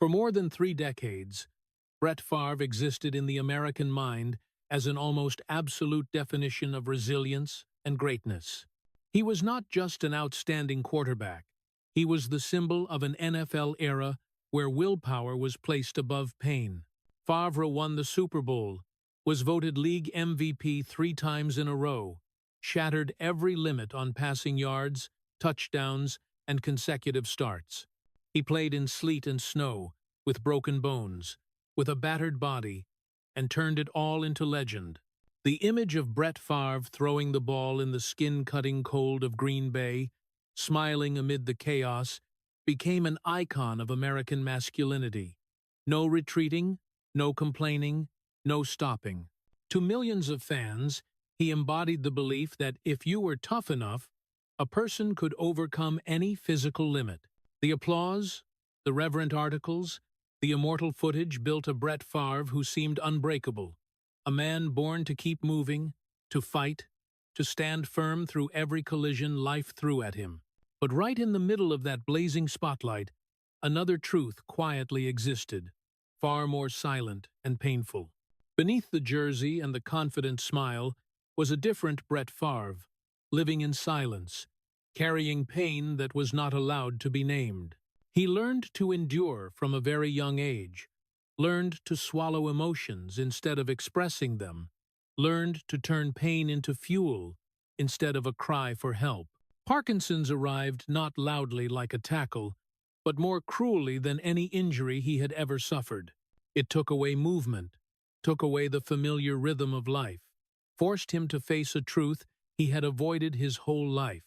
For more than 3 decades, Brett Favre existed in the American mind as an almost absolute definition of resilience and greatness. He was not just an outstanding quarterback. He was the symbol of an NFL era where willpower was placed above pain. Favre won the Super Bowl, was voted league MVP 3 times in a row, shattered every limit on passing yards, touchdowns, and consecutive starts. He played in sleet and snow, with broken bones, with a battered body, and turned it all into legend. The image of Brett Favre throwing the ball in the skin-cutting cold of Green Bay, smiling amid the chaos, became an icon of American masculinity. No retreating, no complaining, no stopping. To millions of fans, he embodied the belief that if you were tough enough, a person could overcome any physical limit. The applause, the reverent articles, the immortal footage built a Brett Favre who seemed unbreakable, a man born to keep moving, to fight, to stand firm through every collision life threw at him. But right in the middle of that blazing spotlight, another truth quietly existed, far more silent and painful. Beneath the jersey and the confident smile was a different Brett Favre, living in silence, carrying pain that was not allowed to be named. He learned to endure from a very young age, learned to swallow emotions instead of expressing them, learned to turn pain into fuel instead of a cry for help. Parkinson's arrived not loudly like a tackle, but more cruelly than any injury he had ever suffered. It took away movement, took away the familiar rhythm of life, forced him to face a truth he had avoided his whole life.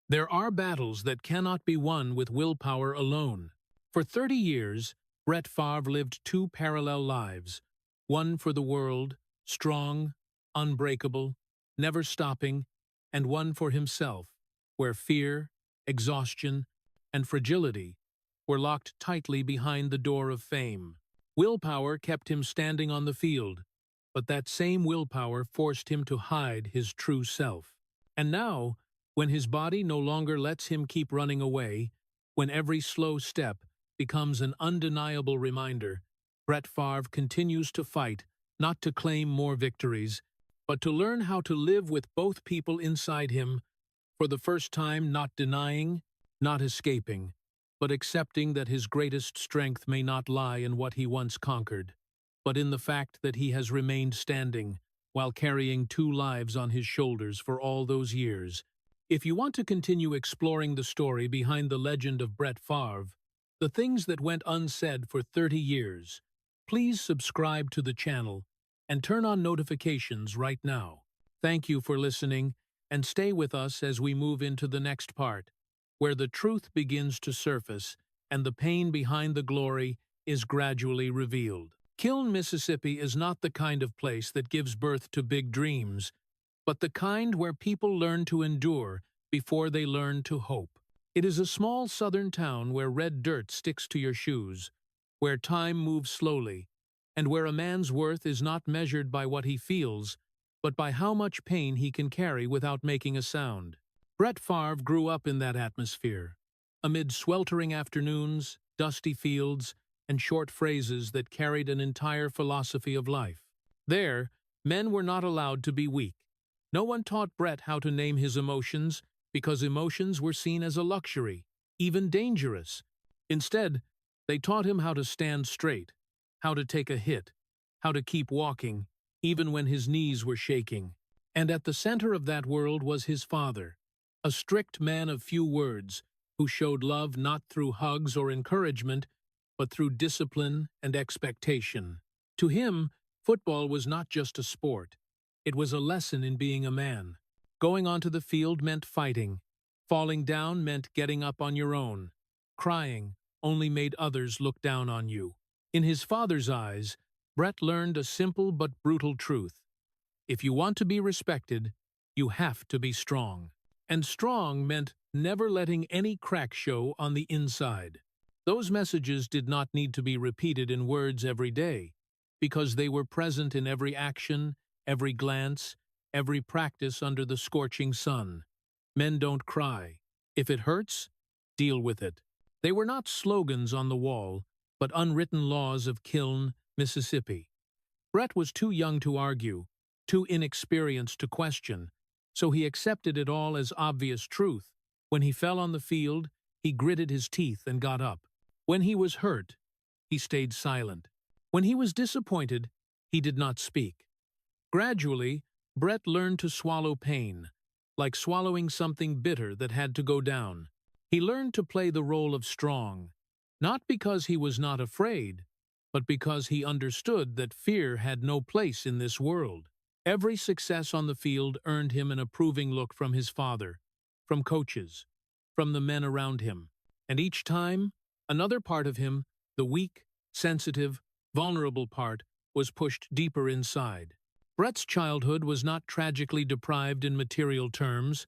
There are battles that cannot be won with willpower alone. For 30 years, Brett Favre lived 2 parallel lives, one for the world, strong, unbreakable, never stopping, and one for himself, where fear, exhaustion, and fragility were locked tightly behind the door of fame. Willpower kept him standing on the field, but that same willpower forced him to hide his true self. And now, when his body no longer lets him keep running away, when every slow step becomes an undeniable reminder, Brett Favre continues to fight, not to claim more victories, but to learn how to live with both people inside him, for the first time not denying, not escaping, but accepting that his greatest strength may not lie in what he once conquered, but in the fact that he has remained standing while carrying 2 lives on his shoulders for all those years. If you want to continue exploring the story behind the legend of Brett Favre, the things that went unsaid for 30 years, please subscribe to the channel and turn on notifications right now. Thank you for listening, and stay with us as we move into the next part, where the truth begins to surface and the pain behind the glory is gradually revealed. Kiln, Mississippi is not the kind of place that gives birth to big dreams, but the kind where people learn to endure before they learn to hope. It is a small southern town where red dirt sticks to your shoes, where time moves slowly, and where a man's worth is not measured by what he feels, but by how much pain he can carry without making a sound. Brett Favre grew up in that atmosphere, amid sweltering afternoons, dusty fields, and short phrases that carried an entire philosophy of life. There, men were not allowed to be weak. No one taught Brett how to name his emotions, because emotions were seen as a luxury, even dangerous. Instead, they taught him how to stand straight, how to take a hit, how to keep walking, even when his knees were shaking. And at the center of that world was his father, a strict man of few words, who showed love not through hugs or encouragement, but through discipline and expectation. To him, football was not just a sport. It was a lesson in being a man. Going onto the field meant fighting. Falling down meant getting up on your own. Crying only made others look down on you. In his father's eyes, Brett learned a simple but brutal truth. If you want to be respected, you have to be strong. And strong meant never letting any crack show on the inside. Those messages did not need to be repeated in words every day, because they were present in every action, every glance, every practice under the scorching sun. Men don't cry. If it hurts, deal with it. They were not slogans on the wall. but unwritten laws of Kiln, Mississippi. Brett was too young to argue, too inexperienced to question, so he accepted it all as obvious truth. When he fell on the field, he gritted his teeth and got up. When he was hurt, he stayed silent. When he was disappointed, he did not speak. Gradually, Brett learned to swallow pain, like swallowing something bitter that had to go down. He learned to play the role of strong, not because he was not afraid, but because he understood that fear had no place in this world. Every success on the field earned him an approving look from his father, from coaches, from the men around him. And each time, another part of him, the weak, sensitive, vulnerable part, was pushed deeper inside. Brett's childhood was not tragically deprived in material terms,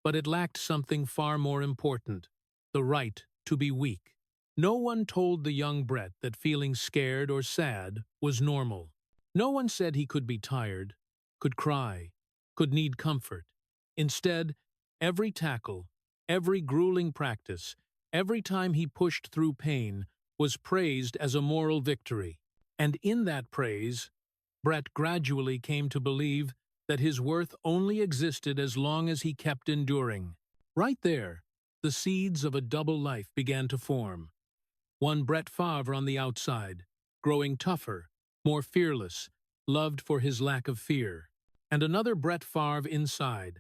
but it lacked something far more important: the right to be weak. No one told the young Brett that feeling scared or sad was normal. No one said he could be tired, could cry, could need comfort. Instead, every tackle, every grueling practice, every time he pushed through pain was praised as a moral victory. And in that praise, Brett gradually came to believe that his worth only existed as long as he kept enduring. Right there, the seeds of a double life began to form. One Brett Favre on the outside, growing tougher, more fearless, loved for his lack of fear. And another Brett Favre inside,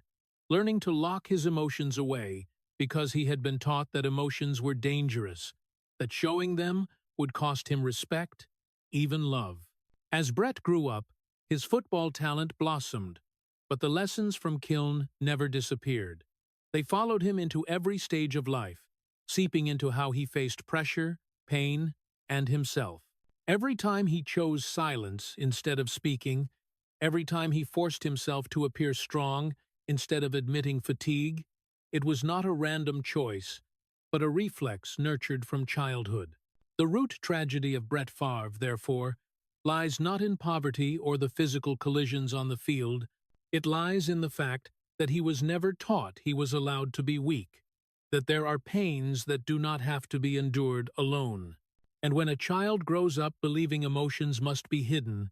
learning to lock his emotions away because he had been taught that emotions were dangerous, that showing them would cost him respect, even love. As Brett grew up, his football talent blossomed, but the lessons from Kiln never disappeared. They followed him into every stage of life, seeping into how he faced pressure, pain, and himself. Every time he chose silence instead of speaking, every time he forced himself to appear strong instead of admitting fatigue, it was not a random choice, but a reflex nurtured from childhood. The root tragedy of Brett Favre, therefore, lies not in poverty or the physical collisions on the field. It lies in the fact that he was never taught he was allowed to be weak, that there are pains that do not have to be endured alone. And when a child grows up believing emotions must be hidden,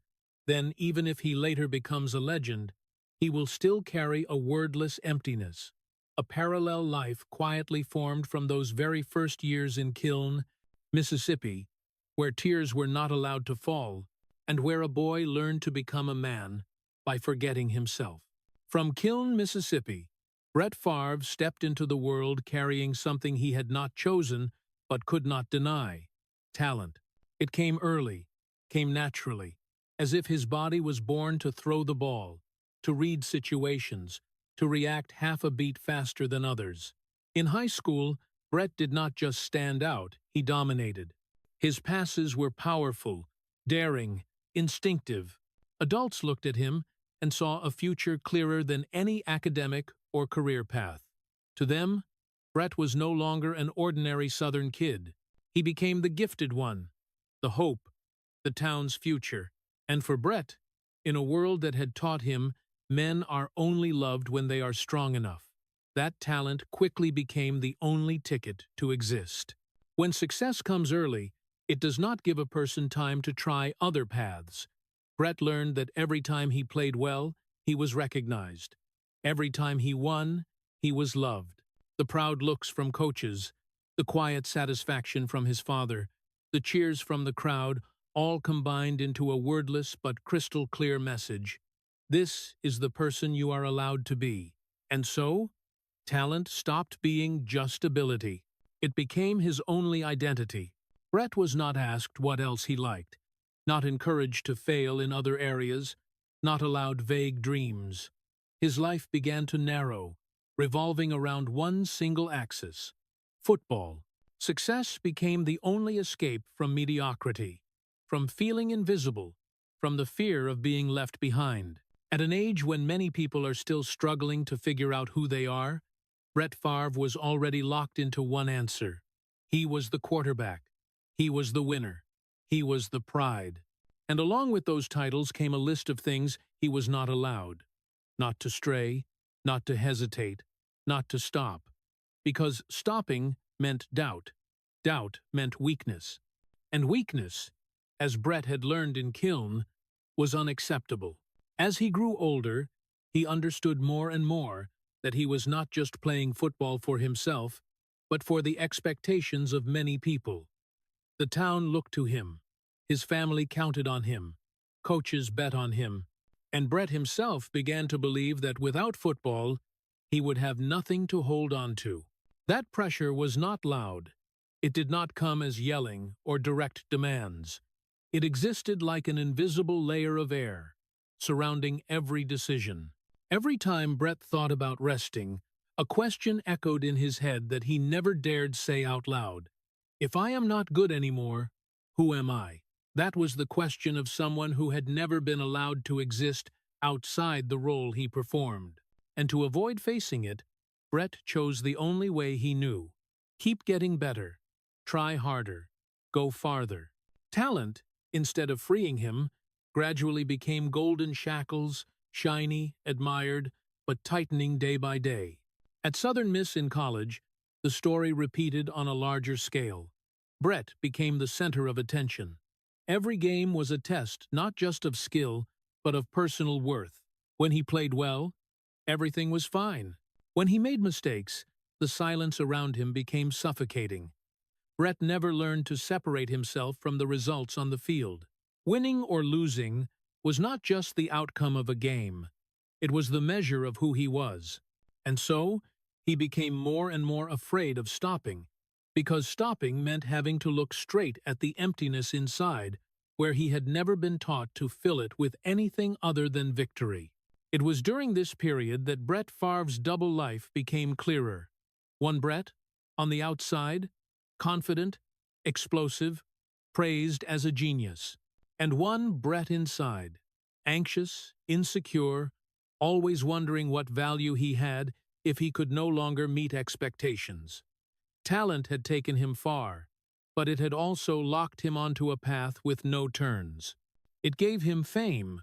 then even if he later becomes a legend, he will still carry a wordless emptiness, a parallel life quietly formed from those very first years in Kiln, Mississippi, where tears were not allowed to fall, and where a boy learned to become a man by forgetting himself. From Kiln, Mississippi, Brett Favre stepped into the world carrying something he had not chosen but could not deny: talent. It came early, came naturally, as if his body was born to throw the ball, to read situations, to react half a beat faster than others. In high school, Brett did not just stand out, he dominated. His passes were powerful, daring, instinctive. Adults looked at him and saw a future clearer than any academic or career path. To them, Brett was no longer an ordinary Southern kid. He became the gifted one, the hope, the town's future. And for Brett, in a world that had taught him men are only loved when they are strong enough, that talent quickly became the only ticket to exist. When success comes early, it does not give a person time to try other paths. Brett learned that every time he played well, he was recognized. Every time he won, he was loved. The proud looks from coaches, the quiet satisfaction from his father, the cheers from the crowd, all combined into a wordless but crystal-clear message: this is the person you are allowed to be. And so, talent stopped being just ability. It became his only identity. Brett was not asked what else he liked, not encouraged to fail in other areas, not allowed vague dreams. His life began to narrow, revolving around one single axis: football. Success became the only escape from mediocrity, from feeling invisible, from the fear of being left behind. At an age when many people are still struggling to figure out who they are, Brett Favre was already locked into one answer. He was the quarterback. He was the winner. He was the pride. And along with those titles came a list of things he was not allowed. Not to stray, not to hesitate, not to stop. Because stopping meant doubt. Doubt meant weakness. And weakness, as Brett had learned in Kiln, was unacceptable. As he grew older, he understood more and more that he was not just playing football for himself, but for the expectations of many people. The town looked to him. His family counted on him. Coaches bet on him. And Brett himself began to believe that without football, he would have nothing to hold on to. That pressure was not loud. It did not come as yelling or direct demands. It existed like an invisible layer of air, surrounding every decision. Every time Brett thought about resting, a question echoed in his head that he never dared say out loud. If I am not good anymore, who am I? That was the question of someone who had never been allowed to exist outside the role he performed. And to avoid facing it, Brett chose the only way he knew. Keep getting better. Try harder. Go farther. Talent, instead of freeing him, gradually became golden shackles, shiny, admired, but tightening day by day. At Southern Miss in college, the story repeated on a larger scale. Brett became the center of attention. Every game was a test not just of skill, but of personal worth. When he played well, everything was fine. When he made mistakes, the silence around him became suffocating. Brett never learned to separate himself from the results on the field. Winning or losing was not just the outcome of a game. It was the measure of who he was. And so, he became more and more afraid of stopping, because stopping meant having to look straight at the emptiness inside, where he had never been taught to fill it with anything other than victory. It was during this period that Brett Favre's double life became clearer. One Brett, on the outside, confident, explosive, praised as a genius. And one Brett inside, anxious, insecure, always wondering what value he had if he could no longer meet expectations. Talent had taken him far, but it had also locked him onto a path with no turns. It gave him fame,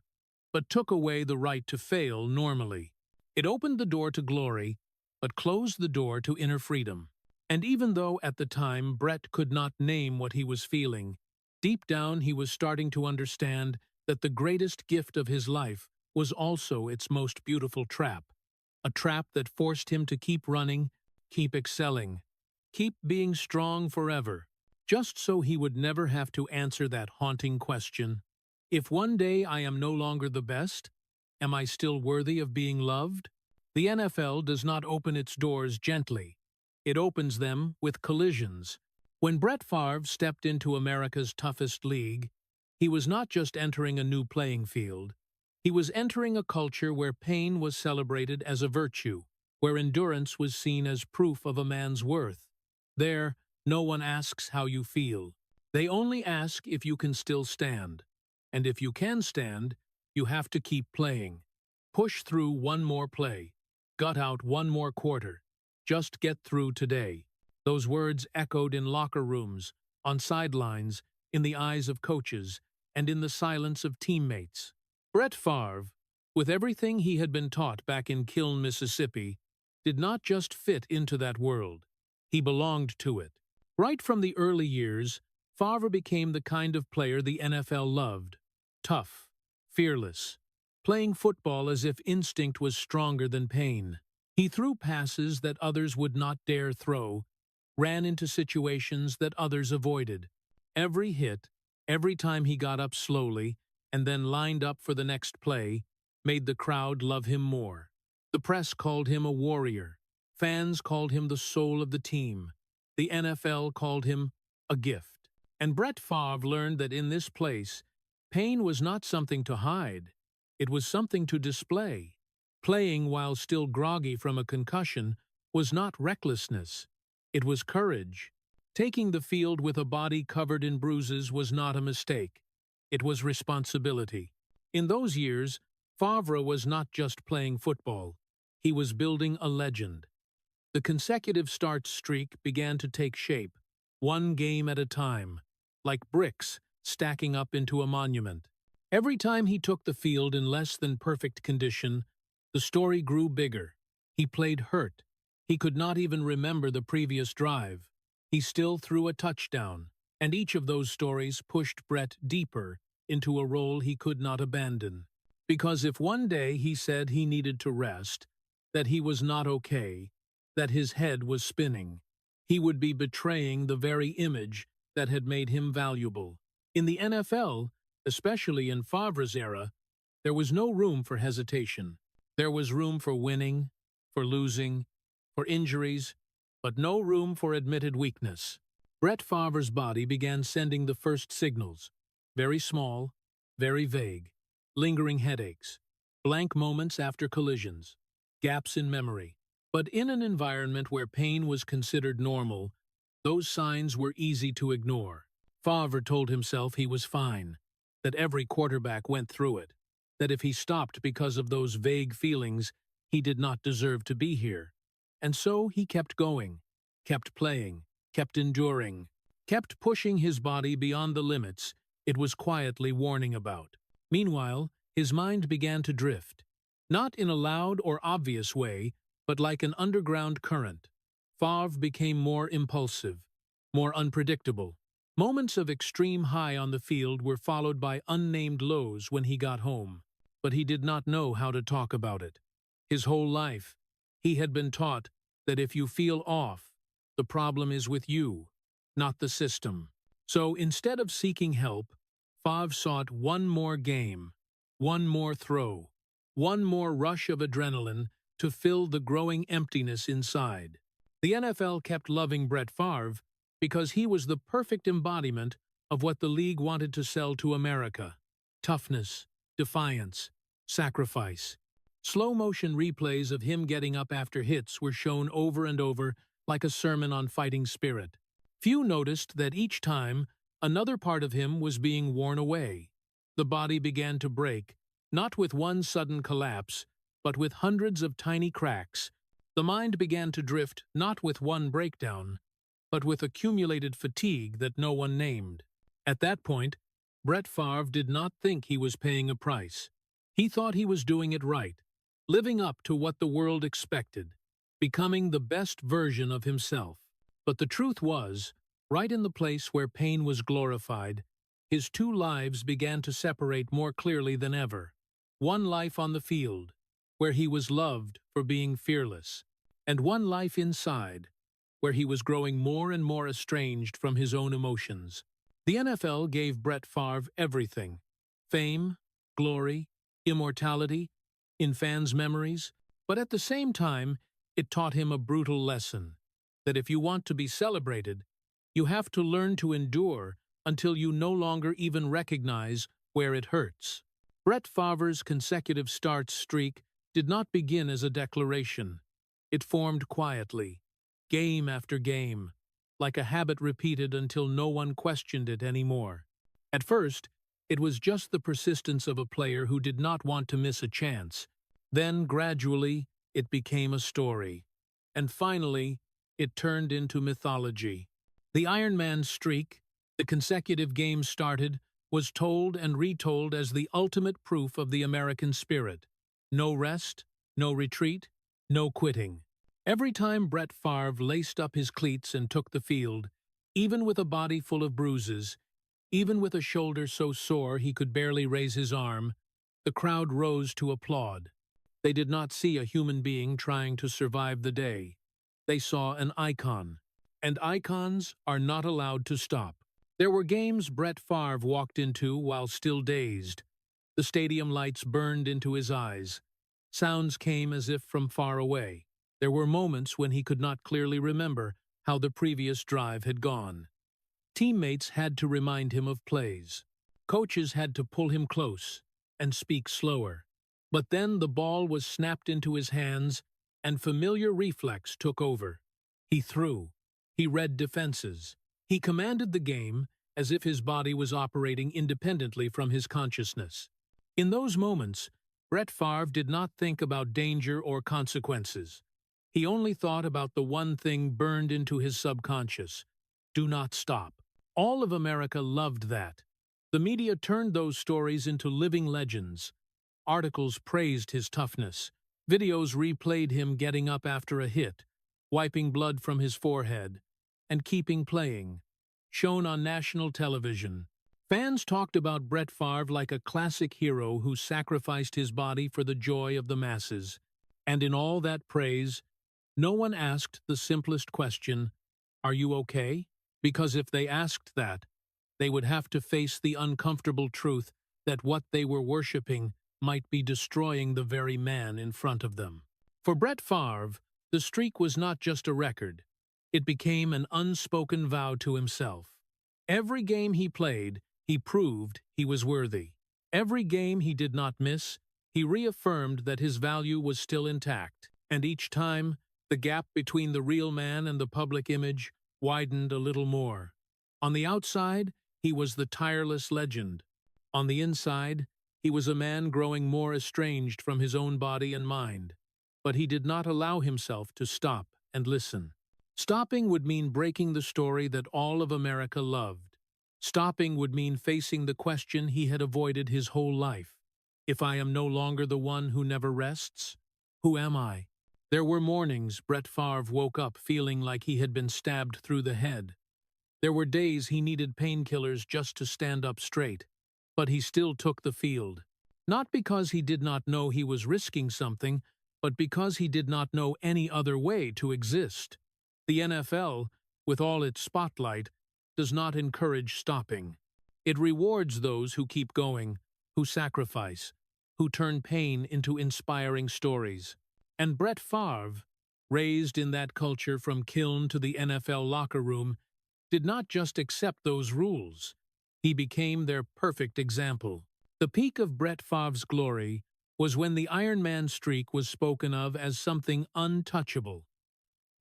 but took away the right to fail normally. It opened the door to glory, but closed the door to inner freedom. And even though at the time Brett could not name what he was feeling, deep down he was starting to understand that the greatest gift of his life was also its most beautiful trap. A trap that forced him to keep running, keep excelling, keep being strong forever, just so he would never have to answer that haunting question. If one day I am no longer the best, am I still worthy of being loved? The NFL does not open its doors gently. It opens them with collisions. When Brett Favre stepped into America's toughest league, he was not just entering a new playing field. He was entering a culture where pain was celebrated as a virtue, where endurance was seen as proof of a man's worth. There, no one asks how you feel. They only ask if you can still stand. And if you can stand, you have to keep playing. Push through one more play. Gut out one more quarter. Just get through today. Those words echoed in locker rooms, on sidelines, in the eyes of coaches, and in the silence of teammates. Brett Favre, with everything he had been taught back in Kiln, Mississippi, did not just fit into that world. He belonged to it. Right from the early years, Favre became the kind of player the NFL loved. Tough, fearless, playing football as if instinct was stronger than pain. He threw passes that others would not dare throw, ran into situations that others avoided. Every hit, every time he got up slowly, and then lined up for the next play, made the crowd love him more. The press called him a warrior. Fans called him the soul of the team. The NFL called him a gift. And Brett Favre learned that in this place, pain was not something to hide. It was something to display. Playing while still groggy from a concussion was not recklessness. It was courage. Taking the field with a body covered in bruises was not a mistake. It was responsibility. In those years, Favre was not just playing football. He was building a legend. The consecutive start streak began to take shape, one game at a time, like bricks stacking up into a monument. Every time he took the field in less than perfect condition, the story grew bigger. He played hurt. He could not even remember the previous drive. He still threw a touchdown. And each of those stories pushed Brett deeper into a role he could not abandon. Because if one day he said he needed to rest, that he was not okay, that his head was spinning, he would be betraying the very image that had made him valuable. In the NFL, especially in Favre's era, there was no room for hesitation. There was room for winning, for losing, for injuries, but no room for admitted weakness. Brett Favre's body began sending the first signals, very small, very vague, lingering headaches, blank moments after collisions, gaps in memory. But in an environment where pain was considered normal, those signs were easy to ignore. Favre told himself he was fine, that every quarterback went through it, that if he stopped because of those vague feelings, he did not deserve to be here. And so he kept going, kept playing, kept enduring, kept pushing his body beyond the limits it was quietly warning about. Meanwhile, his mind began to drift, not in a loud or obvious way, but like an underground current. Favre became more impulsive, more unpredictable. Moments of extreme high on the field were followed by unnamed lows when he got home, but he did not know how to talk about it. His whole life, he had been taught that if you feel off, the problem is with you, not the system. So instead of seeking help, Favre sought one more game, one more throw, one more rush of adrenaline to fill the growing emptiness inside. The NFL kept loving Brett Favre because he was the perfect embodiment of what the league wanted to sell to America: toughness, defiance, sacrifice. Slow-motion replays of him getting up after hits were shown over and over like a sermon on fighting spirit. Few noticed that each time, another part of him was being worn away. The body began to break, not with one sudden collapse, but with hundreds of tiny cracks. The mind began to drift not with one breakdown, but with accumulated fatigue that no one named. At that point, Brett Favre did not think he was paying a price. He thought he was doing it right, living up to what the world expected, becoming the best version of himself. But the truth was, right in the place where pain was glorified, his two lives began to separate more clearly than ever. One life on the field, where he was loved for being fearless, and one life inside, where he was growing more and more estranged from his own emotions. The NFL gave Brett Favre everything: fame, glory, immortality, in fans' memories, but at the same time, it taught him a brutal lesson, that if you want to be celebrated, you have to learn to endure until you no longer even recognize where it hurts. Brett Favre's consecutive starts streak did not begin as a declaration. It formed quietly, game after game, like a habit repeated until no one questioned it anymore. At first, it was just the persistence of a player who did not want to miss a chance. Then, gradually, it became a story. And finally, it turned into mythology. The Ironman streak, the consecutive games started, was told and retold as the ultimate proof of the American spirit. No rest, no retreat, no quitting. Every time Brett Favre laced up his cleats and took the field, even with a body full of bruises, even with a shoulder so sore he could barely raise his arm, the crowd rose to applaud. They did not see a human being trying to survive the day. They saw an icon. And icons are not allowed to stop. There were games Brett Favre walked into while still dazed. The stadium lights burned into his eyes. Sounds came as if from far away. There were moments when he could not clearly remember how the previous drive had gone. Teammates had to remind him of plays. Coaches had to pull him close and speak slower. But then the ball was snapped into his hands, and familiar reflex took over. He threw. He read defenses. He commanded the game as if his body was operating independently from his consciousness. In those moments, Brett Favre did not think about danger or consequences. He only thought about the one thing burned into his subconscious: do not stop. All of America loved that. The media turned those stories into living legends. Articles praised his toughness. Videos replayed him getting up after a hit, wiping blood from his forehead, and keeping playing. shown on national television. Fans talked about Brett Favre like a classic hero who sacrificed his body for the joy of the masses. And in all that praise, no one asked the simplest question, "Are you okay?" Because if they asked that, they would have to face the uncomfortable truth that what they were worshipping might be destroying the very man in front of them. For Brett Favre, the streak was not just a record. It became an unspoken vow to himself. Every game he played, he proved he was worthy. Every game he did not miss, he reaffirmed that his value was still intact. And each time, the gap between the real man and the public image widened a little more. On the outside, he was the tireless legend. On the inside, he was a man growing more estranged from his own body and mind. But he did not allow himself to stop and listen. Stopping would mean breaking the story that all of America loved. Stopping would mean facing the question he had avoided his whole life. If I am no longer the one who never rests, who am I? There were mornings Brett Favre woke up feeling like he had been stabbed through the head. There were days he needed painkillers just to stand up straight. But he still took the field. Not because he did not know he was risking something, but because he did not know any other way to exist. The NFL, with all its spotlight, does not encourage stopping. It rewards those who keep going, who sacrifice, who turn pain into inspiring stories. And Brett Favre, raised in that culture from kiln to the NFL locker room, did not just accept those rules. He became their perfect example. The peak of Brett Favre's glory was when the Ironman streak was spoken of as something untouchable.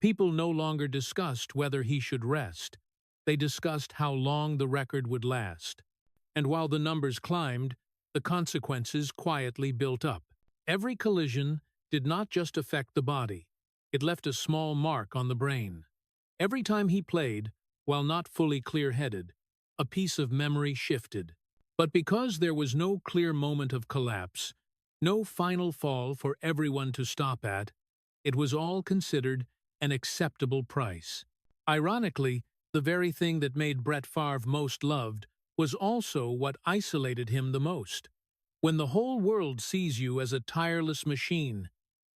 People no longer discussed whether he should rest. They discussed how long the record would last. And while the numbers climbed, the consequences quietly built up. Every collision did not just affect the body. It left a small mark on the brain. Every time he played, while not fully clear-headed, a piece of memory shifted. But because there was no clear moment of collapse, no final fall for everyone to stop at, it was all considered an acceptable price. Ironically, the very thing that made Brett Favre most loved was also what isolated him the most. When the whole world sees you as a tireless machine,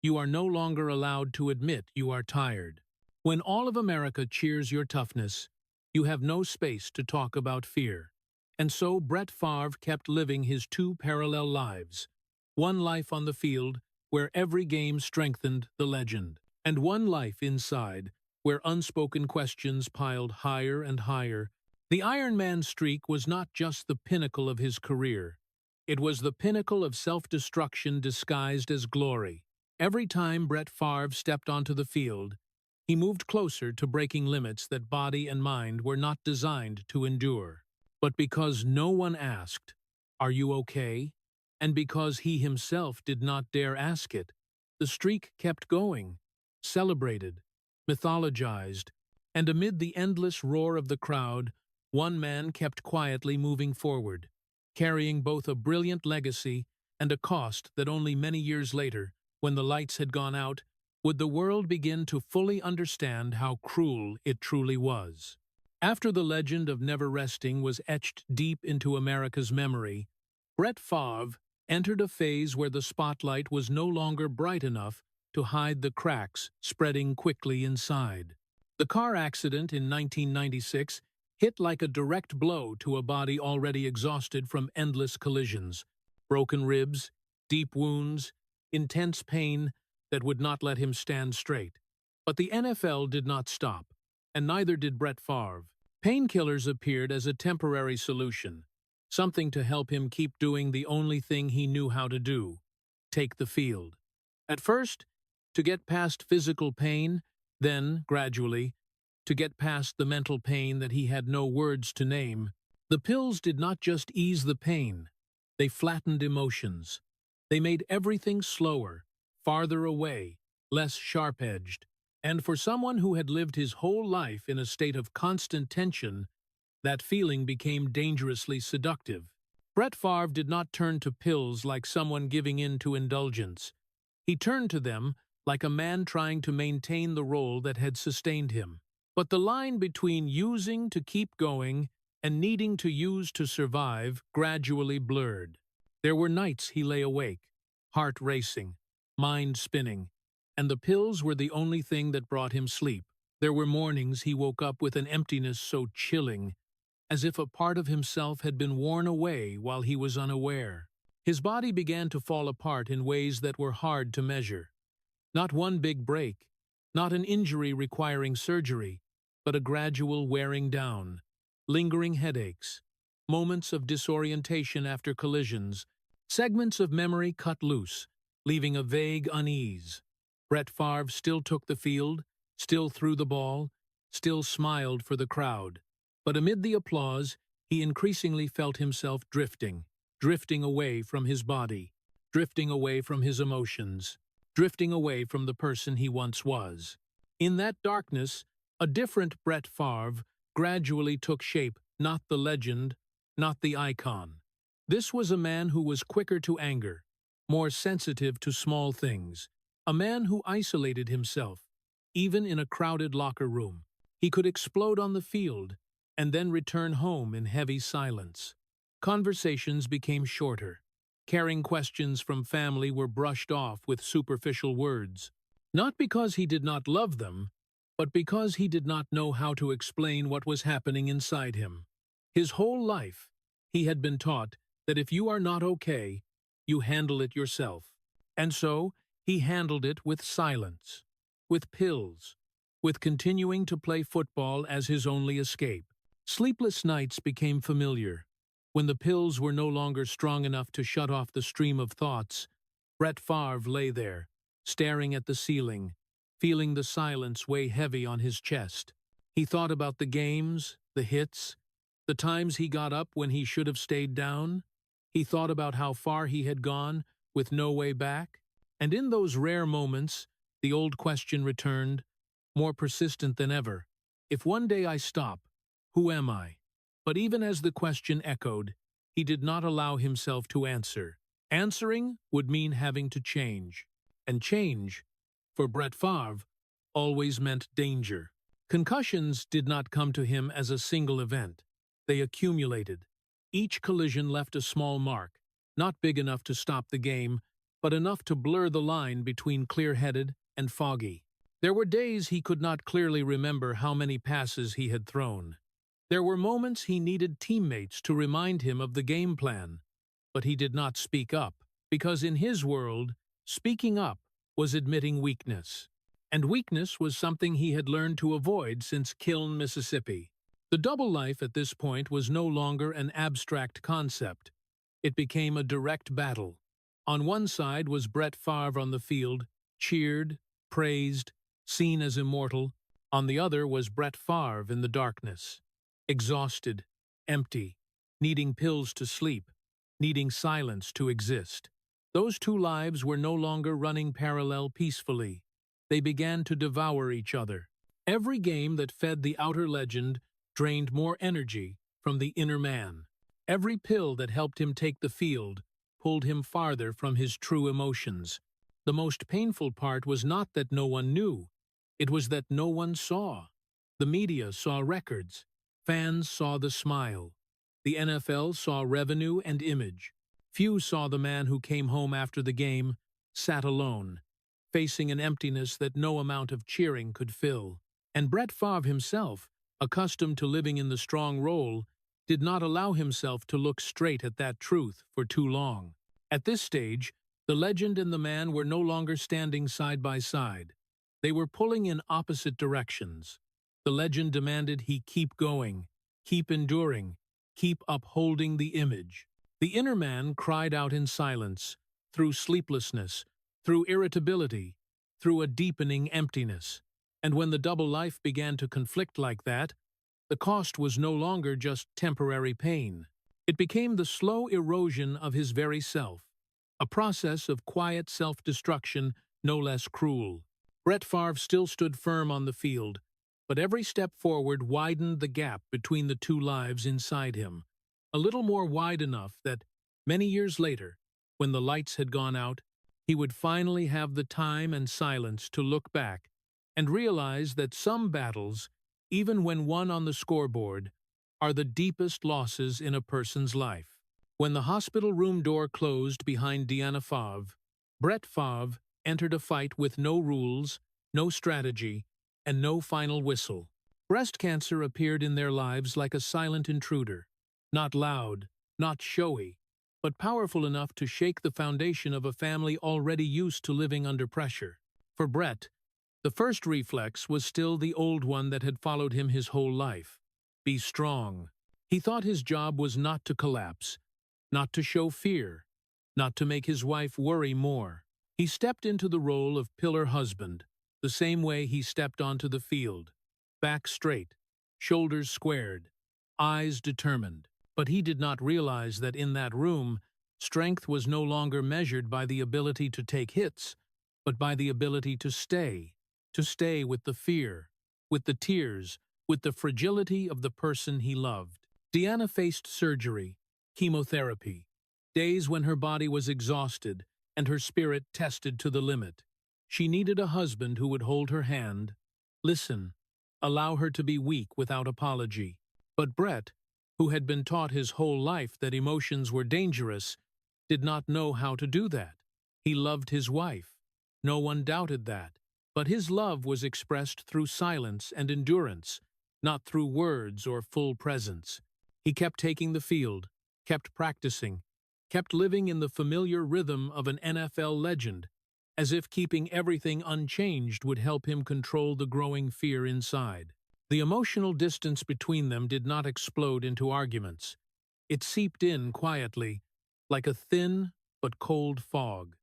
you are no longer allowed to admit you are tired. When all of America cheers your toughness, you have no space to talk about fear. And so Brett Favre kept living his two parallel lives. One life on the field, where every game strengthened the legend. And one life inside, where unspoken questions piled higher and higher. The Ironman streak was not just the pinnacle of his career. It was the pinnacle of self-destruction disguised as glory. Every time Brett Favre stepped onto the field, he moved closer to breaking limits that body and mind were not designed to endure. But because no one asked, "Are you okay?" and because he himself did not dare ask it, the streak kept going, celebrated, mythologized, and amid the endless roar of the crowd, one man kept quietly moving forward, carrying both a brilliant legacy and a cost that only many years later, when the lights had gone out, would the world begin to fully understand how cruel it truly was. After the legend of never resting was etched deep into America's memory, Brett Favre entered a phase where the spotlight was no longer bright enough to hide the cracks spreading quickly inside. The car accident in 1996 hit like a direct blow to a body already exhausted from endless collisions. Broken ribs, deep wounds, intense pain that would not let him stand straight. But the NFL did not stop, and neither did Brett Favre. Painkillers appeared as a temporary solution, something to help him keep doing the only thing he knew how to do: take the field. At first, to get past physical pain, then, gradually, to get past the mental pain that he had no words to name. The pills did not just ease the pain, they flattened emotions. They made everything slower, farther away, less sharp-edged. And for someone who had lived his whole life in a state of constant tension, that feeling became dangerously seductive. Brett Favre did not turn to pills like someone giving in to indulgence. He turned to them like a man trying to maintain the role that had sustained him. But the line between using to keep going and needing to use to survive gradually blurred. There were nights he lay awake, heart racing, mind spinning, and the pills were the only thing that brought him sleep. There were mornings he woke up with an emptiness so chilling, as if a part of himself had been worn away while he was unaware. His body began to fall apart in ways that were hard to measure. Not one big break, not an injury requiring surgery, but a gradual wearing down, lingering headaches, moments of disorientation after collisions, segments of memory cut loose, leaving a vague unease. Brett Favre still took the field, still threw the ball, still smiled for the crowd. But amid the applause, he increasingly felt himself drifting away from his body, drifting away from his emotions, drifting away from the person he once was. In that darkness, a different Brett Favre gradually took shape, not the legend, not the icon. This was a man who was quicker to anger, more sensitive to small things, a man who isolated himself, even in a crowded locker room. He could explode on the field and then return home in heavy silence. Conversations became shorter. Caring questions from family were brushed off with superficial words. Not because he did not love them, but because he did not know how to explain what was happening inside him. His whole life, he had been taught that if you are not okay, you handle it yourself. And so, he handled it with silence, with pills, with continuing to play football as his only escape. Sleepless nights became familiar. When the pills were no longer strong enough to shut off the stream of thoughts, Brett Favre lay there, staring at the ceiling, feeling the silence weigh heavy on his chest. He thought about the games, the hits, the times he got up when he should have stayed down. He thought about how far he had gone with no way back. And in those rare moments, the old question returned, more persistent than ever. If one day I stop, who am I? But even as the question echoed, he did not allow himself to answer. Answering would mean having to change. And change, for Brett Favre, always meant danger. Concussions did not come to him as a single event. They accumulated. Each collision left a small mark, not big enough to stop the game, but enough to blur the line between clear-headed and foggy. There were days he could not clearly remember how many passes he had thrown. There were moments he needed teammates to remind him of the game plan, but he did not speak up, because in his world, speaking up was admitting weakness. And weakness was something he had learned to avoid since Kiln, Mississippi. The double life at this point was no longer an abstract concept. It became a direct battle. On one side was Brett Favre on the field, cheered, praised, seen as immortal. On the other was Brett Favre in the darkness, exhausted, empty, needing pills to sleep, needing silence to exist. Those two lives were no longer running parallel peacefully. They began to devour each other. Every game that fed the outer legend drained more energy from the inner man. Every pill that helped him take the field pulled him farther from his true emotions. The most painful part was not that no one knew. It was that no one saw. The media saw records. Fans saw the smile. The NFL saw revenue and image. Few saw the man who came home after the game, sat alone, facing an emptiness that no amount of cheering could fill. And Brett Favre himself, accustomed to living in the strong role, did not allow himself to look straight at that truth for too long. At this stage, the legend and the man were no longer standing side by side. They were pulling in opposite directions. The legend demanded he keep going, keep enduring, keep upholding the image. The inner man cried out in silence, through sleeplessness, through irritability, through a deepening emptiness. And when the double life began to conflict like that, the cost was no longer just temporary pain. It became the slow erosion of his very self, a process of quiet self-destruction no less cruel. Brett Favre still stood firm on the field, but every step forward widened the gap between the two lives inside him, a little more wide enough that, many years later, when the lights had gone out, he would finally have the time and silence to look back and realize that some battles even when won on the scoreboard, are the deepest losses in a person's life. When the hospital room door closed behind Deanna Favre, Brett Favre entered a fight with no rules, no strategy, and no final whistle. Breast cancer appeared in their lives like a silent intruder, not loud, not showy, but powerful enough to shake the foundation of a family already used to living under pressure. For Brett, the first reflex was still the old one that had followed him his whole life. Be strong. He thought his job was not to collapse, not to show fear, not to make his wife worry more. He stepped into the role of pillar husband, the same way he stepped onto the field, back straight, shoulders squared, eyes determined. But he did not realize that in that room, strength was no longer measured by the ability to take hits, but by the ability to stay with the fear, with the tears, with the fragility of the person he loved. Deanna faced surgery, chemotherapy, days when her body was exhausted and her spirit tested to the limit. She needed a husband who would hold her hand, listen, allow her to be weak without apology. But Brett, who had been taught his whole life that emotions were dangerous, did not know how to do that. He loved his wife. No one doubted that. But his love was expressed through silence and endurance, not through words or full presence. He kept taking the field, kept practicing, kept living in the familiar rhythm of an NFL legend, as if keeping everything unchanged would help him control the growing fear inside. The emotional distance between them did not explode into arguments. It seeped in quietly, like a thin but cold fog.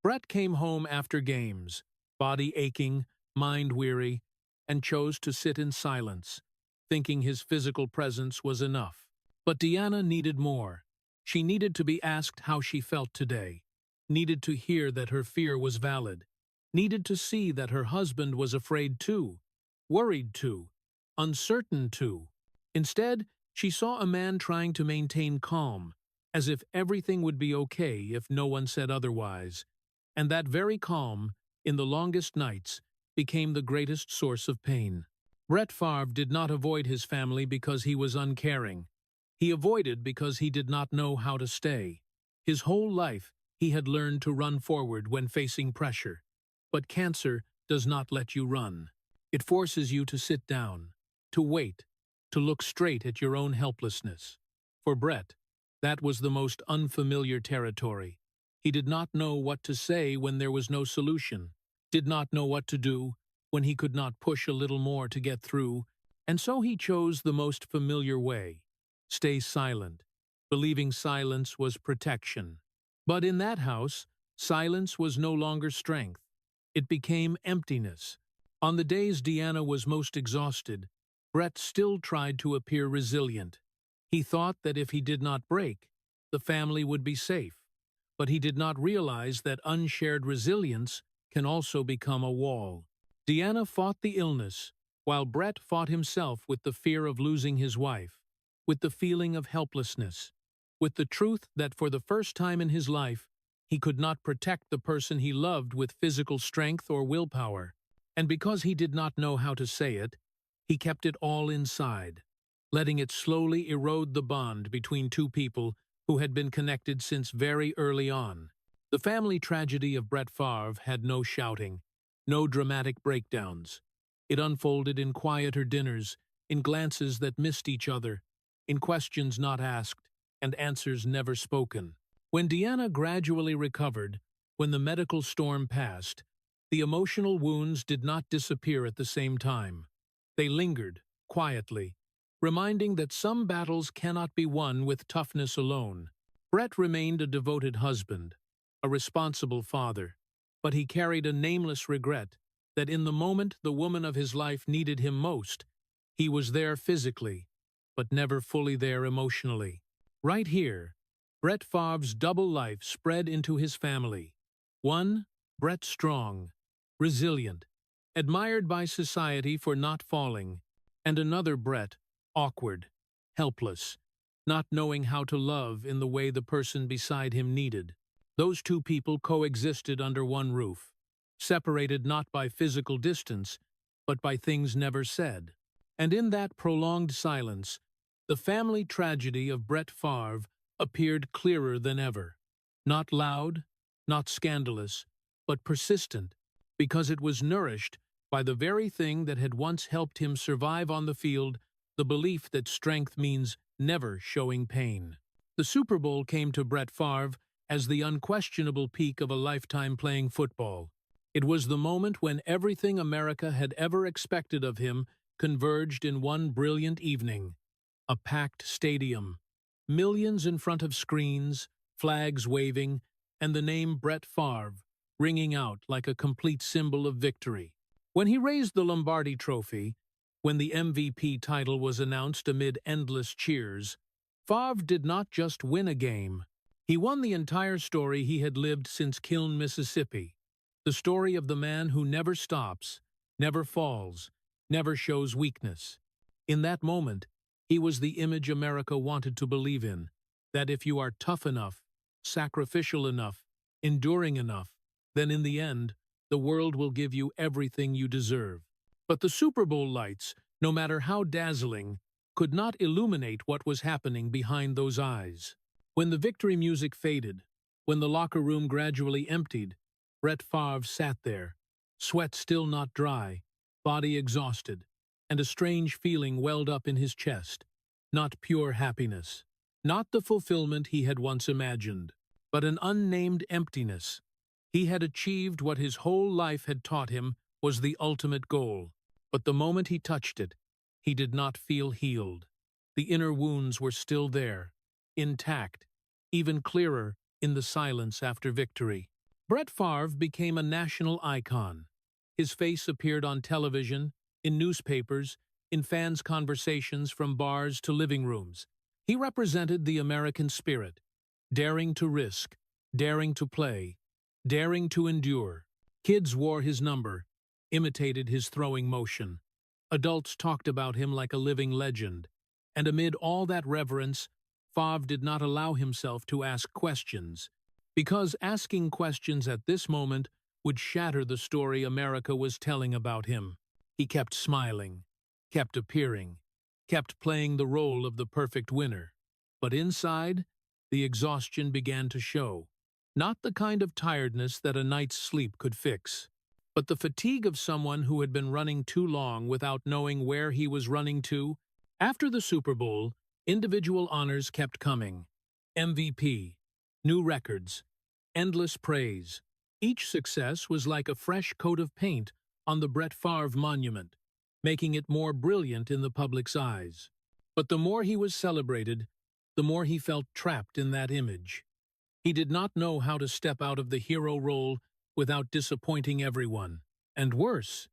Brett came home after games, body aching, mind weary, and chose to sit in silence, thinking his physical presence was enough. But Deanna needed more. She needed to be asked how she felt today, needed to hear that her fear was valid, needed to see that her husband was afraid too, worried too, uncertain too. Instead, she saw a man trying to maintain calm, as if everything would be okay if no one said otherwise. And that very calm, in the longest nights, became the greatest source of pain. Brett Favre did not avoid his family because he was uncaring. He avoided because he did not know how to stay. His whole life, he had learned to run forward when facing pressure. But cancer does not let you run. It forces you to sit down, to wait, to look straight at your own helplessness. For Brett, that was the most unfamiliar territory. He did not know what to say when there was no solution, did not know what to do when he could not push a little more to get through, and so he chose the most familiar way: stay silent, believing silence was protection. But in that house, silence was no longer strength. It became emptiness. On the days Deanna was most exhausted, Brett still tried to appear resilient. He thought that if he did not break, the family would be safe. But he did not realize that unshared resilience can also become a wall. Deanna fought the illness, while Brett fought himself with the fear of losing his wife, with the feeling of helplessness, with the truth that for the first time in his life, he could not protect the person he loved with physical strength or willpower. And because he did not know how to say it, he kept it all inside, letting it slowly erode the bond between two people who had been connected since very early on. The family tragedy of Brett Favre had no shouting, no dramatic breakdowns. It unfolded in quieter dinners, in glances that missed each other, in questions not asked, and answers never spoken. When Deanna gradually recovered, when the medical storm passed, the emotional wounds did not disappear at the same time. They lingered, quietly, reminding that some battles cannot be won with toughness alone. Brett remained a devoted husband, a responsible father, but he carried a nameless regret that in the moment the woman of his life needed him most, he was there physically, but never fully there emotionally. Right here, Brett Favre's double life spread into his family. One, Brett strong, resilient, admired by society for not falling, and another Brett, awkward, helpless, not knowing how to love in the way the person beside him needed. Those two people coexisted under one roof, separated not by physical distance, but by things never said. And in that prolonged silence, the family tragedy of Brett Favre appeared clearer than ever. Not loud, not scandalous, but persistent, because it was nourished by the very thing that had once helped him survive on the field, the belief that strength means never showing pain. The Super Bowl came to Brett Favre as the unquestionable peak of a lifetime playing football. It was the moment when everything America had ever expected of him converged in one brilliant evening. A packed stadium, millions in front of screens, flags waving, and the name Brett Favre ringing out like a complete symbol of victory. When he raised the Lombardi Trophy, when the MVP title was announced amid endless cheers, Favre did not just win a game. He won the entire story he had lived since Kiln, Mississippi. The story of the man who never stops, never falls, never shows weakness. In that moment, he was the image America wanted to believe in, that if you are tough enough, sacrificial enough, enduring enough, then in the end, the world will give you everything you deserve. But the Super Bowl lights, no matter how dazzling, could not illuminate what was happening behind those eyes. When the victory music faded, when the locker room gradually emptied, Brett Favre sat there, sweat still not dry, body exhausted, and a strange feeling welled up in his chest. Not pure happiness, not the fulfillment he had once imagined, but an unnamed emptiness. He had achieved what his whole life had taught him was the ultimate goal, but the moment he touched it, he did not feel healed. The inner wounds were still there, intact, even clearer in the silence after victory. Brett Favre became a national icon. His face appeared on television, in newspapers, in fans' conversations from bars to living rooms. He represented the American spirit, daring to risk, daring to play, daring to endure. Kids wore his number, imitated his throwing motion. Adults talked about him like a living legend. And amid all that reverence, Favre did not allow himself to ask questions, because asking questions at this moment would shatter the story America was telling about him. He kept smiling, kept appearing, kept playing the role of the perfect winner. But inside, the exhaustion began to show. Not the kind of tiredness that a night's sleep could fix, but the fatigue of someone who had been running too long without knowing where he was running to. After the Super Bowl, individual honors kept coming. MVP, new records, endless praise. Each success was like a fresh coat of paint on the Brett Favre monument, making it more brilliant in the public's eyes. But the more he was celebrated, the more he felt trapped in that image. He did not know how to step out of the hero role without disappointing everyone. And worse,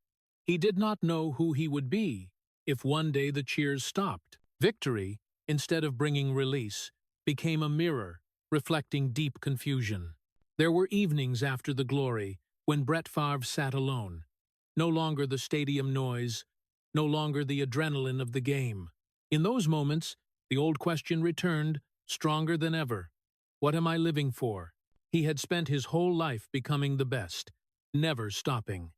he did not know who he would be if one day the cheers stopped. Victory, instead of bringing release, became a mirror, reflecting deep confusion. There were evenings after the glory when Brett Favre sat alone. No longer the stadium noise, no longer the adrenaline of the game. In those moments, the old question returned, stronger than ever. What am I living for? He had spent his whole life becoming the best, never stopping.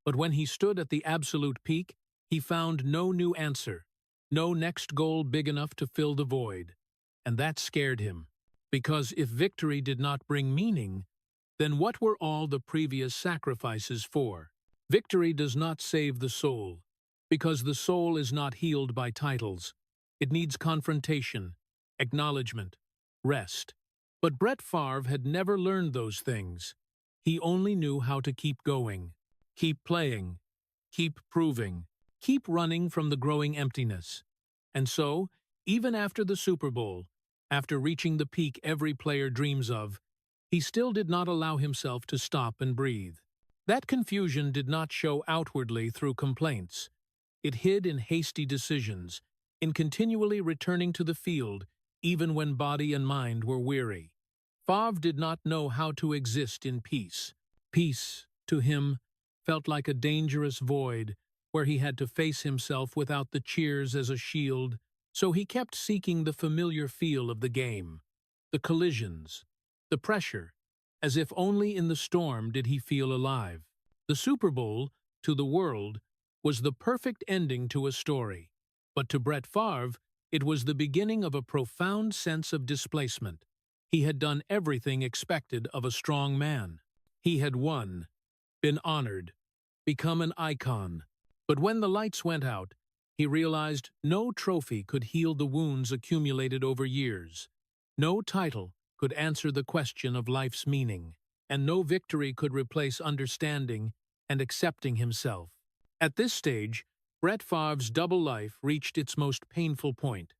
But when he stood at the absolute peak, he found no new answer, no next goal big enough to fill the void. And that scared him, because if victory did not bring meaning, then what were all the previous sacrifices for? Victory does not save the soul, because the soul is not healed by titles. It needs confrontation, acknowledgement, rest. But Brett Favre had never learned those things. He only knew how to keep going, keep playing, keep proving, keep running from the growing emptiness. And so, even after the Super Bowl, after reaching the peak every player dreams of, he still did not allow himself to stop and breathe. That confusion did not show outwardly through complaints. It hid in hasty decisions, in continually returning to the field, even when body and mind were weary. Favre did not know how to exist in peace. Peace, to him, felt like a dangerous void where he had to face himself without the cheers as a shield, so he kept seeking the familiar feel of the game, the collisions, the pressure, as if only in the storm did he feel alive. The Super Bowl, to the world, was the perfect ending to a story. But to Brett Favre, it was the beginning of a profound sense of displacement. He had done everything expected of a strong man. He had won, been honored, become an icon. But when the lights went out, he realized no trophy could heal the wounds accumulated over years. No title could answer the question of life's meaning, and no victory could replace understanding and accepting himself. At this stage, Brett Favre's double life reached its most painful point.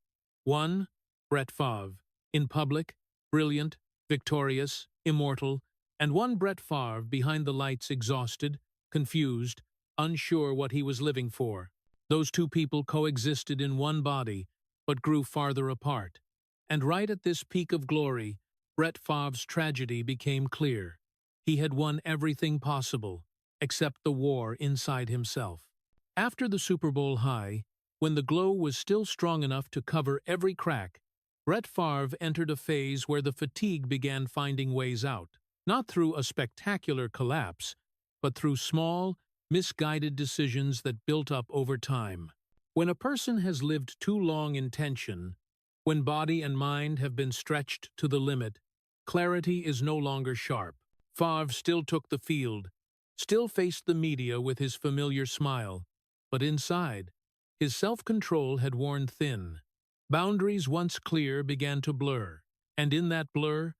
1. Brett Favre, in public, brilliant, victorious, immortal, and one Brett Favre behind the lights, exhausted, confused, unsure what he was living for. Those two people coexisted in one body, but grew farther apart. And right at this peak of glory, Brett Favre's tragedy became clear. He had won everything possible, except the war inside himself. After the Super Bowl high, when the glow was still strong enough to cover every crack, Brett Favre entered a phase where the fatigue began finding ways out, not through a spectacular collapse, but through small, misguided decisions that built up over time. When a person has lived too long in tension, when body and mind have been stretched to the limit, clarity is no longer sharp. Favre still took the field, still faced the media with his familiar smile, but inside, his self-control had worn thin. Boundaries once clear began to blur, and in that blur,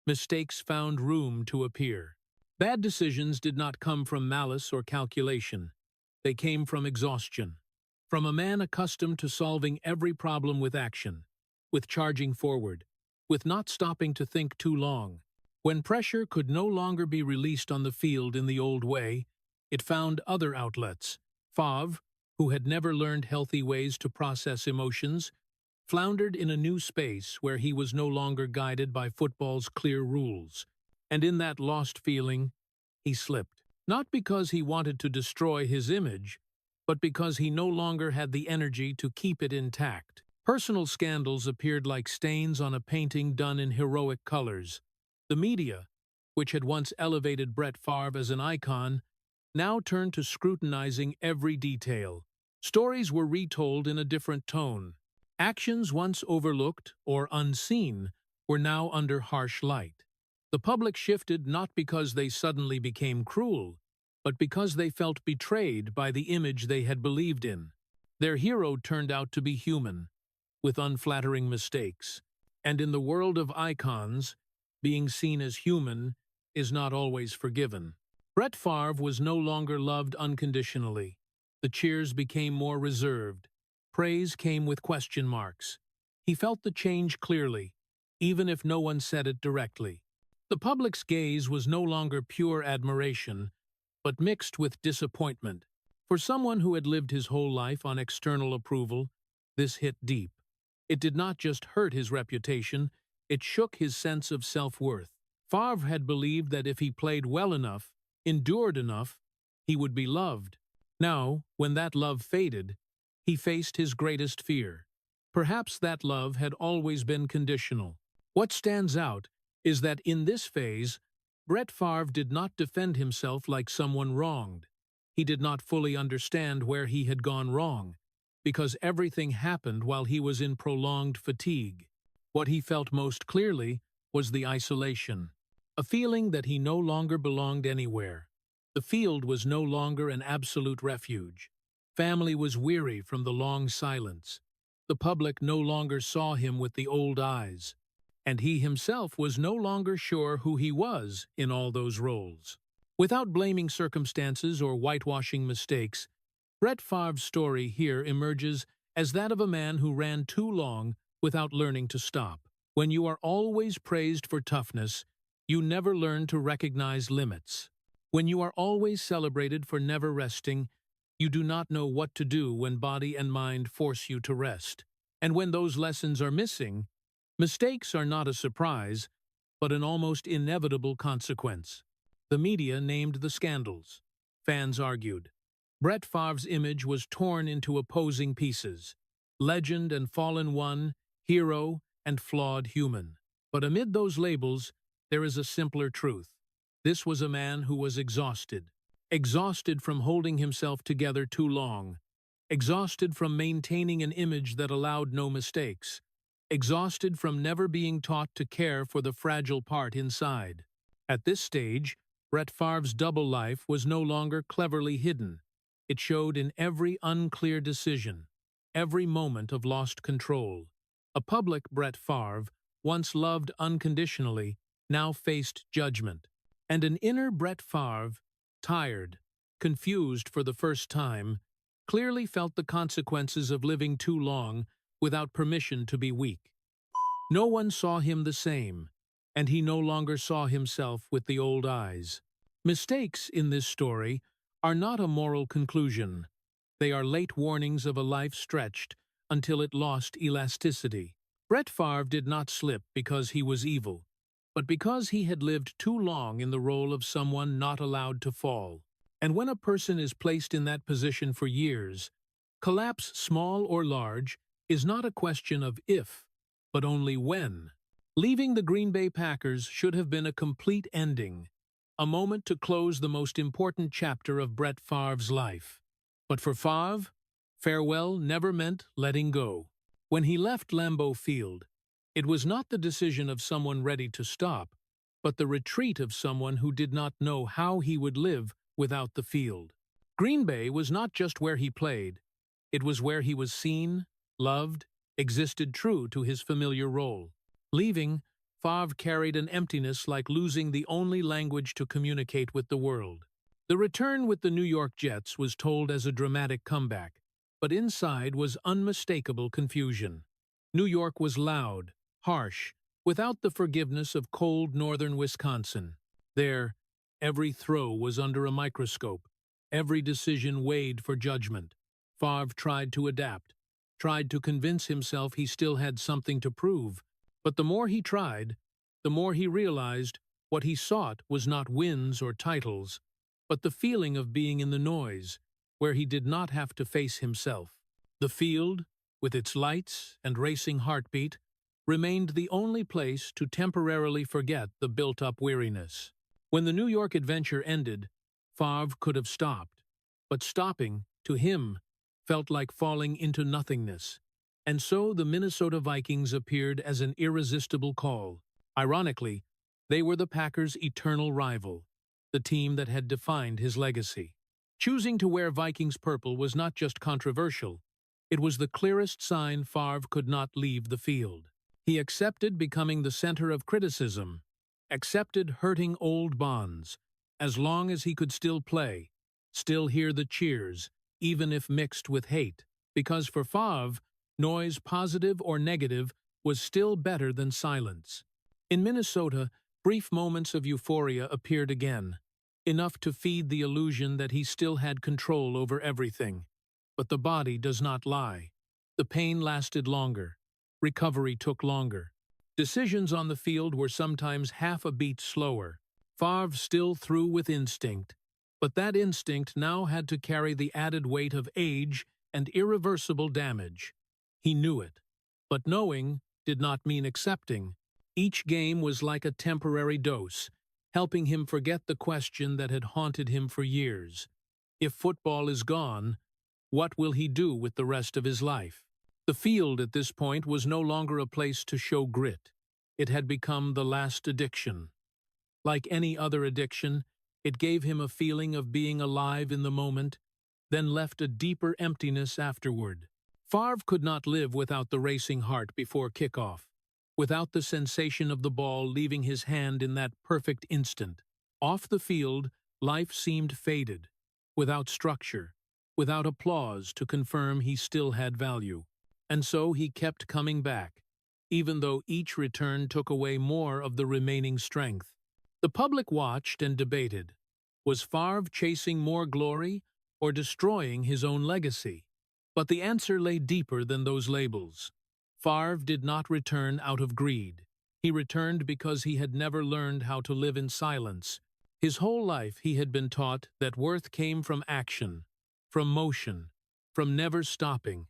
mistakes found room to appear. Bad decisions did not come from malice or calculation. They came from exhaustion. From a man accustomed to solving every problem with action, with charging forward, with not stopping to think too long. When pressure could no longer be released on the field in the old way, it found other outlets. Favre, who had never learned healthy ways to process emotions, floundered in a new space where he was no longer guided by football's clear rules. And in that lost feeling, he slipped. Not because he wanted to destroy his image, but because he no longer had the energy to keep it intact. Personal scandals appeared like stains on a painting done in heroic colors. The media, which had once elevated Brett Favre as an icon, now turned to scrutinizing every detail. Stories were retold in a different tone. Actions once overlooked or unseen were now under harsh light. The public shifted not because they suddenly became cruel, but because they felt betrayed by the image they had believed in. Their hero turned out to be human, with unflattering mistakes. And in the world of icons, being seen as human is not always forgiven. Brett Favre was no longer loved unconditionally. The cheers became more reserved. Praise came with question marks. He felt the change clearly, even if no one said it directly. The public's gaze was no longer pure admiration, but mixed with disappointment. For someone who had lived his whole life on external approval, this hit deep. It did not just hurt his reputation, it shook his sense of self-worth. Favre had believed that if he played well enough, endured enough, he would be loved. Now, when that love faded, he faced his greatest fear. Perhaps that love had always been conditional. What stands out is that in this phase, Brett Favre did not defend himself like someone wronged. He did not fully understand where he had gone wrong, because everything happened while he was in prolonged fatigue. What he felt most clearly was the isolation, a feeling that he no longer belonged anywhere. The field was no longer an absolute refuge. Family was weary from the long silence. The public no longer saw him with the old eyes, and he himself was no longer sure who he was in all those roles. Without blaming circumstances or whitewashing mistakes, Brett Favre's story here emerges as that of a man who ran too long without learning to stop. When you are always praised for toughness, you never learn to recognize limits. When you are always celebrated for never resting, you do not know what to do when body and mind force you to rest. And when those lessons are missing, mistakes are not a surprise, but an almost inevitable consequence. The media named the scandals. Fans argued. Brett Favre's image was torn into opposing pieces. Legend and fallen one, hero and flawed human. But amid those labels, there is a simpler truth. This was a man who was exhausted. exhausted from holding himself together too long, exhausted from maintaining an image that allowed no mistakes, exhausted from never being taught to care for the fragile part inside. At this stage, Brett Favre's double life was no longer cleverly hidden. It showed in every unclear decision, every moment of lost control. A public Brett Favre, once loved unconditionally, now faced judgment. And an inner Brett Favre, tired, confused for the first time, clearly felt the consequences of living too long without permission to be weak. No one saw him the same, and he no longer saw himself with the old eyes. Mistakes in this story are not a moral conclusion. They are late warnings of a life stretched until it lost elasticity. Brett Favre did not slip because he was evil, but because he had lived too long in the role of someone not allowed to fall. And when a person is placed in that position for years, collapse, small or large, is not a question of if, but only when. Leaving the Green Bay Packers should have been a complete ending, a moment to close the most important chapter of Brett Favre's life. But for Favre, farewell never meant letting go. When he left Lambeau Field, it was not the decision of someone ready to stop, but the retreat of someone who did not know how he would live without the field. Green Bay was not just where he played, it was where he was seen, loved, existed true to his familiar role. Leaving, Favre carried an emptiness like losing the only language to communicate with the world. The return with the New York Jets was told as a dramatic comeback, but inside was unmistakable confusion. New York was loud, harsh, without the forgiveness of cold northern Wisconsin. There, every throw was under a microscope, every decision weighed for judgment. Favre tried to adapt, tried to convince himself he still had something to prove, but the more he tried, the more he realized what he sought was not wins or titles, but the feeling of being in the noise, where he did not have to face himself. The field, with its lights and racing heartbeat, remained the only place to temporarily forget the built-up weariness. When the New York adventure ended, Favre could have stopped, but stopping, to him, felt like falling into nothingness. And so the Minnesota Vikings appeared as an irresistible call. Ironically, they were the Packers' eternal rival, the team that had defined his legacy. Choosing to wear Vikings purple was not just controversial, it was the clearest sign Favre could not leave the field. He accepted becoming the center of criticism, accepted hurting old bonds, as long as he could still play, still hear the cheers, even if mixed with hate, because for Favre, noise, positive or negative, was still better than silence. In Minnesota, brief moments of euphoria appeared again, enough to feed the illusion that he still had control over everything. But the body does not lie. The pain lasted longer. Recovery took longer. Decisions on the field were sometimes half a beat slower. Favre still threw with instinct, but that instinct now had to carry the added weight of age and irreversible damage. He knew it. But knowing did not mean accepting. Each game was like a temporary dose, helping him forget the question that had haunted him for years. If football is gone, what will he do with the rest of his life? The field at this point was no longer a place to show grit. It had become the last addiction. Like any other addiction, it gave him a feeling of being alive in the moment, then left a deeper emptiness afterward. Favre could not live without the racing heart before kickoff, without the sensation of the ball leaving his hand in that perfect instant. Off the field, life seemed faded, without structure, without applause to confirm he still had value. And so he kept coming back, even though each return took away more of the remaining strength. The public watched and debated. Was Favre chasing more glory or destroying his own legacy? But the answer lay deeper than those labels. Favre did not return out of greed. He returned because he had never learned how to live in silence. His whole life he had been taught that worth came from action, from motion, from never stopping.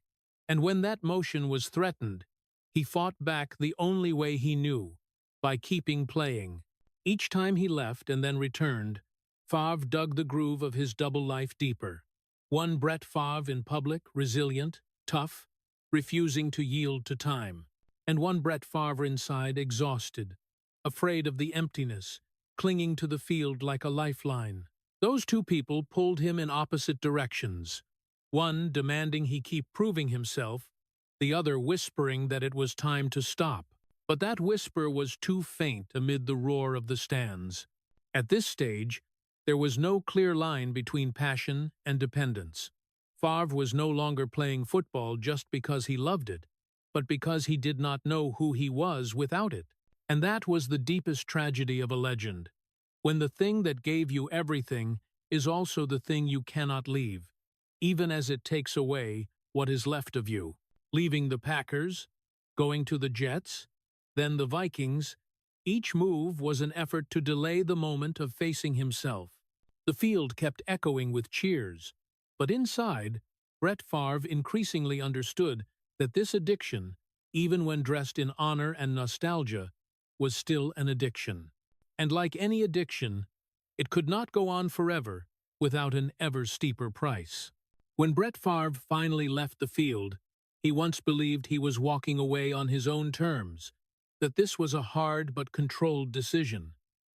And when that motion was threatened, he fought back the only way he knew, by keeping playing. Each time he left and then returned, Favre dug the groove of his double life deeper. One Brett Favre in public, resilient, tough, refusing to yield to time. And one Brett Favre inside, exhausted, afraid of the emptiness, clinging to the field like a lifeline. Those two people pulled him in opposite directions, one demanding he keep proving himself, the other whispering that it was time to stop. But that whisper was too faint amid the roar of the stands. At this stage, there was no clear line between passion and dependence. Favre was no longer playing football just because he loved it, but because he did not know who he was without it. And that was the deepest tragedy of a legend. When the thing that gave you everything is also the thing you cannot leave, even as it takes away what is left of you. Leaving the Packers, going to the Jets, then the Vikings, each move was an effort to delay the moment of facing himself. The field kept echoing with cheers, but inside, Brett Favre increasingly understood that this addiction, even when dressed in honor and nostalgia, was still an addiction. And like any addiction, it could not go on forever without an ever steeper price. When Brett Favre finally left the field, he once believed he was walking away on his own terms, that this was a hard but controlled decision.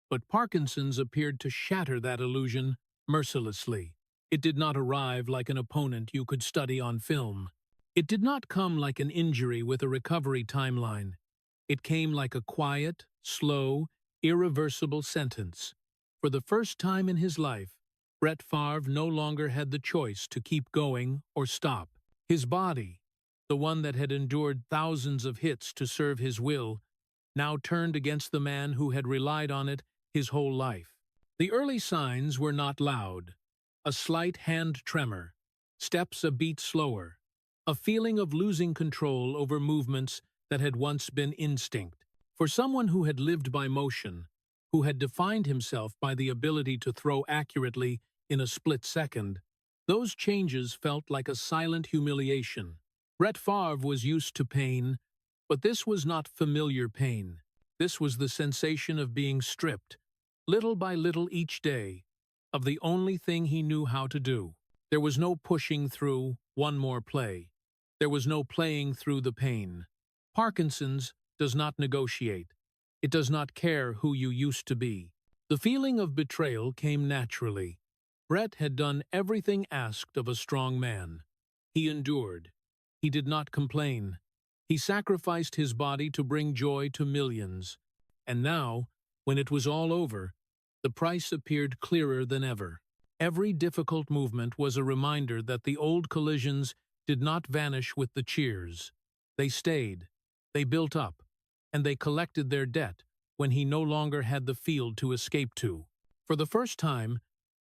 But Parkinson's appeared to shatter that illusion mercilessly. It did not arrive like an opponent you could study on film. It did not come like an injury with a recovery timeline. It came like a quiet, slow, irreversible sentence. For the first time in his life, Brett Favre no longer had the choice to keep going or stop. His body, the one that had endured thousands of hits to serve his will, now turned against the man who had relied on it his whole life. The early signs were not loud. A slight hand tremor, steps a beat slower, a feeling of losing control over movements that had once been instinct. For someone who had lived by motion, who had defined himself by the ability to throw accurately in a split second, those changes felt like a silent humiliation. Brett Favre was used to pain, but this was not familiar pain. This was the sensation of being stripped, little by little each day, of the only thing he knew how to do. There was no pushing through one more play. There was no playing through the pain. Parkinson's does not negotiate. It does not care who you used to be. The feeling of betrayal came naturally. Brett had done everything asked of a strong man. He endured. He did not complain. He sacrificed his body to bring joy to millions. And now, when it was all over, the price appeared clearer than ever. Every difficult movement was a reminder that the old collisions did not vanish with the cheers. They stayed, they built up, and they collected their debt when he no longer had the field to escape to. For the first time,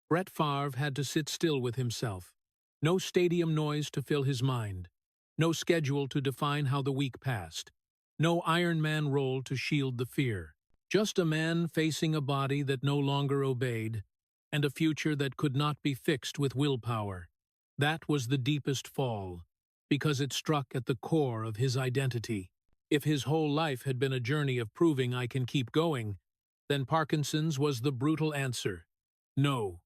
Brett Favre had to sit still with himself. No stadium noise to fill his mind. No schedule to define how the week passed. No Ironman role to shield the fear. Just a man facing a body that no longer obeyed, and a future that could not be fixed with willpower. That was the deepest fall, because it struck at the core of his identity. If his whole life had been a journey of proving I can keep going, then Parkinson's was the brutal answer. No,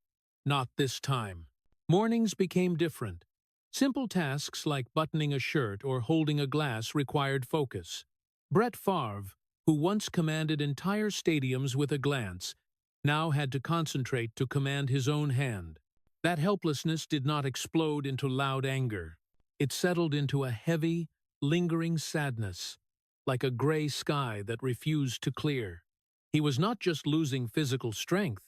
not this time. Mornings became different. Simple tasks like buttoning a shirt or holding a glass required focus. Brett Favre, who once commanded entire stadiums with a glance, now had to concentrate to command his own hand. That helplessness did not explode into loud anger. It settled into a heavy, lingering sadness, like a gray sky that refused to clear. He was not just losing physical strength,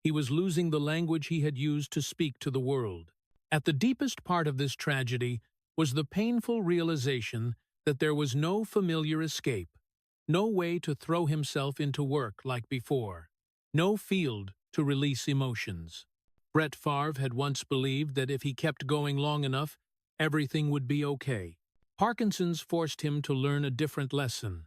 he was losing the language he had used to speak to the world. At the deepest part of this tragedy was the painful realization that there was no familiar escape, no way to throw himself into work like before, no field to release emotions. Brett Favre had once believed that if he kept going long enough, everything would be okay. Parkinson's forced him to learn a different lesson.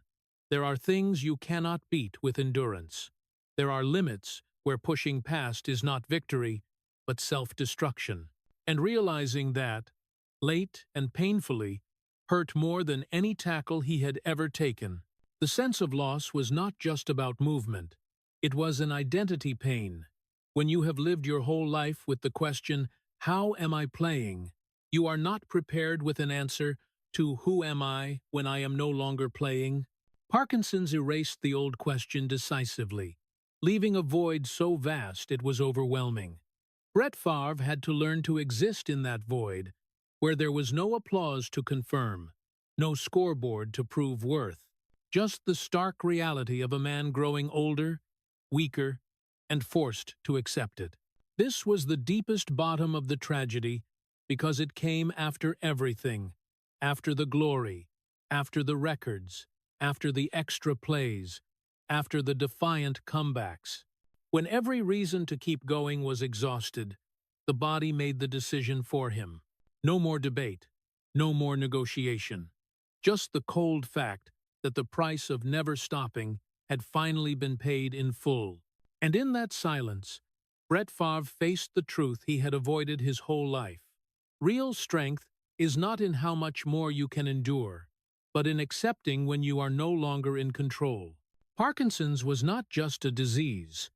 There are things you cannot beat with endurance. There are limits where pushing past is not victory, but self-destruction. And realizing that, late and painfully, hurt more than any tackle he had ever taken. The sense of loss was not just about movement. It was an identity pain. When you have lived your whole life with the question, "How am I playing?" you are not prepared with an answer to "Who am I when I am no longer playing?" Parkinson's erased the old question decisively, leaving a void so vast it was overwhelming. Brett Favre had to learn to exist in that void, where there was no applause to confirm, no scoreboard to prove worth, just the stark reality of a man growing older, weaker, and forced to accept it. This was the deepest bottom of the tragedy because it came after everything, after the glory, after the records, after the extra plays, after the defiant comebacks. When every reason to keep going was exhausted, the body made the decision for him. No more debate, no more negotiation. Just the cold fact that the price of never stopping had finally been paid in full. And in that silence, Brett Favre faced the truth he had avoided his whole life. Real strength is not in how much more you can endure, but in accepting when you are no longer in control. Parkinson's was not just a disease.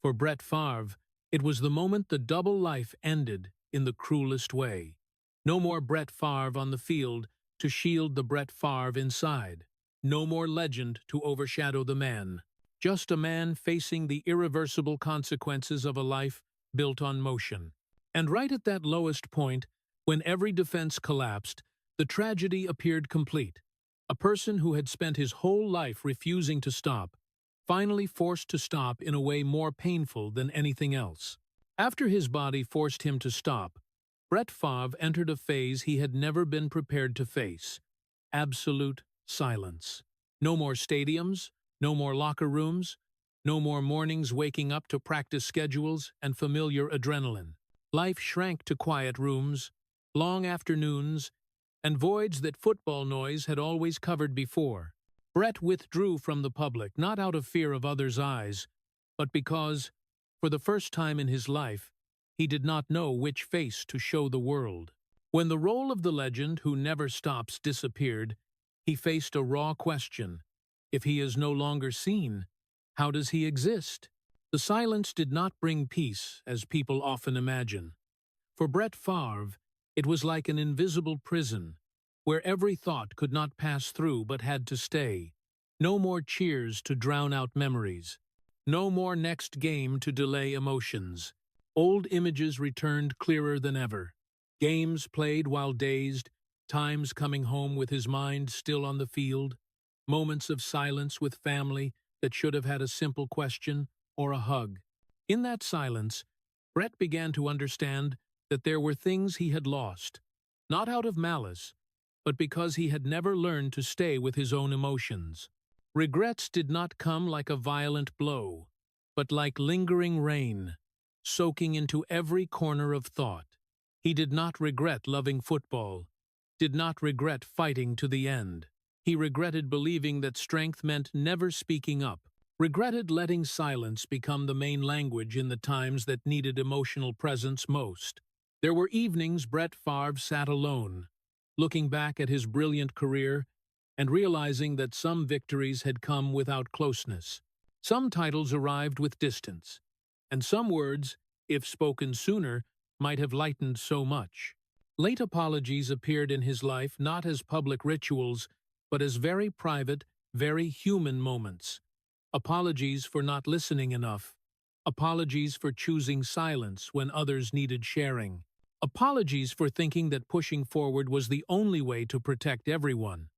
For Brett Favre, it was the moment the double life ended in the cruelest way. No more Brett Favre on the field to shield the Brett Favre inside. No more legend to overshadow the man. Just a man facing the irreversible consequences of a life built on motion. And right at that lowest point, when every defense collapsed, the tragedy appeared complete. A person who had spent his whole life refusing to stop, finally forced to stop in a way more painful than anything else. After his body forced him to stop, Brett Favre entered a phase he had never been prepared to face: absolute silence. No more stadiums, no more locker rooms, no more mornings waking up to practice schedules and familiar adrenaline. Life shrank to quiet rooms, long afternoons, and voids that football noise had always covered before. Brett withdrew from the public, not out of fear of others' eyes, but because, for the first time in his life, he did not know which face to show the world. When the role of the legend who never stops disappeared, he faced a raw question. If he is no longer seen, how does he exist? The silence did not bring peace, as people often imagine. For Brett Favre, it was like an invisible prison, where every thought could not pass through but had to stay. No more cheers to drown out memories. No more next game to delay emotions. Old images returned clearer than ever. Games played while dazed, times coming home with his mind still on the field, moments of silence with family that should have had a simple question or a hug. In that silence, Brett began to understand that there were things he had lost, not out of malice, but because he had never learned to stay with his own emotions. Regrets did not come like a violent blow, but like lingering rain, soaking into every corner of thought. He did not regret loving football, did not regret fighting to the end. He regretted believing that strength meant never speaking up, regretted letting silence become the main language in the times that needed emotional presence most. There were evenings Brett Favre sat alone, looking back at his brilliant career and realizing that some victories had come without closeness. Some titles arrived with distance, and some words, if spoken sooner, might have lightened so much. Late apologies appeared in his life not as public rituals, but as very private, very human moments. Apologies for not listening enough. Apologies for choosing silence when others needed sharing. Apologies for thinking that pushing forward was the only way to protect everyone.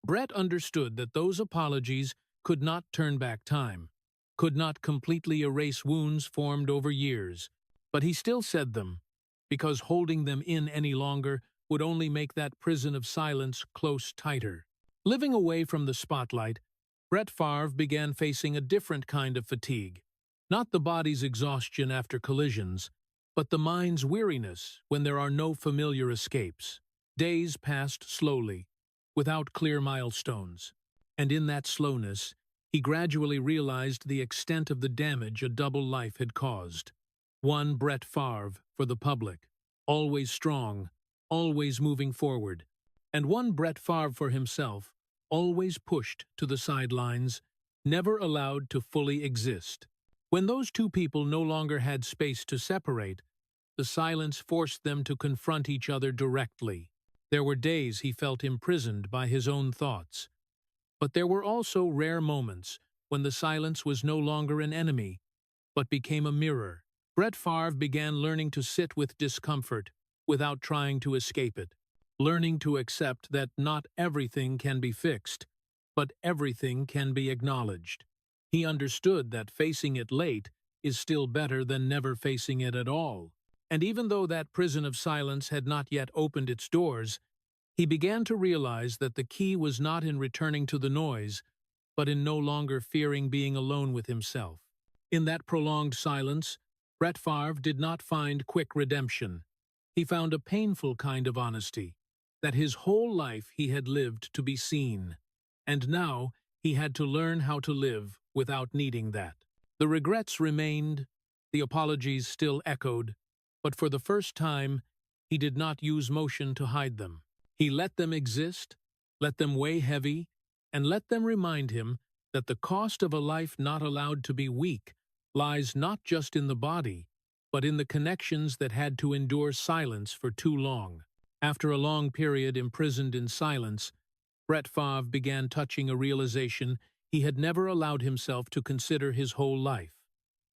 Brett understood that those apologies could not turn back time, could not completely erase wounds formed over years, but he still said them, because holding them in any longer would only make that prison of silence close tighter. Living away from the spotlight, Brett Favre began facing a different kind of fatigue. Not the body's exhaustion after collisions, but the mind's weariness when there are no familiar escapes. Days passed slowly, without clear milestones. And in that slowness, he gradually realized the extent of the damage a double life had caused. One Brett Favre for the public, always strong, always moving forward, and one Brett Favre for himself, always pushed to the sidelines, never allowed to fully exist. When those two people no longer had space to separate, the silence forced them to confront each other directly. There were days he felt imprisoned by his own thoughts. But there were also rare moments when the silence was no longer an enemy, but became a mirror. Brett Favre began learning to sit with discomfort without trying to escape it, learning to accept that not everything can be fixed, but everything can be acknowledged. He understood that facing it late is still better than never facing it at all. And even though that prison of silence had not yet opened its doors, he began to realize that the key was not in returning to the noise, but in no longer fearing being alone with himself. In that prolonged silence, Brett Favre did not find quick redemption. He found a painful kind of honesty, that his whole life he had lived to be seen, and now he had to learn how to live without needing that. The regrets remained, the apologies still echoed, but for the first time, he did not use motion to hide them. He let them exist, let them weigh heavy, and let them remind him that the cost of a life not allowed to be weak lies not just in the body, but in the connections that had to endure silence for too long. After a long period imprisoned in silence, Brett Favre began touching a realization he had never allowed himself to consider his whole life.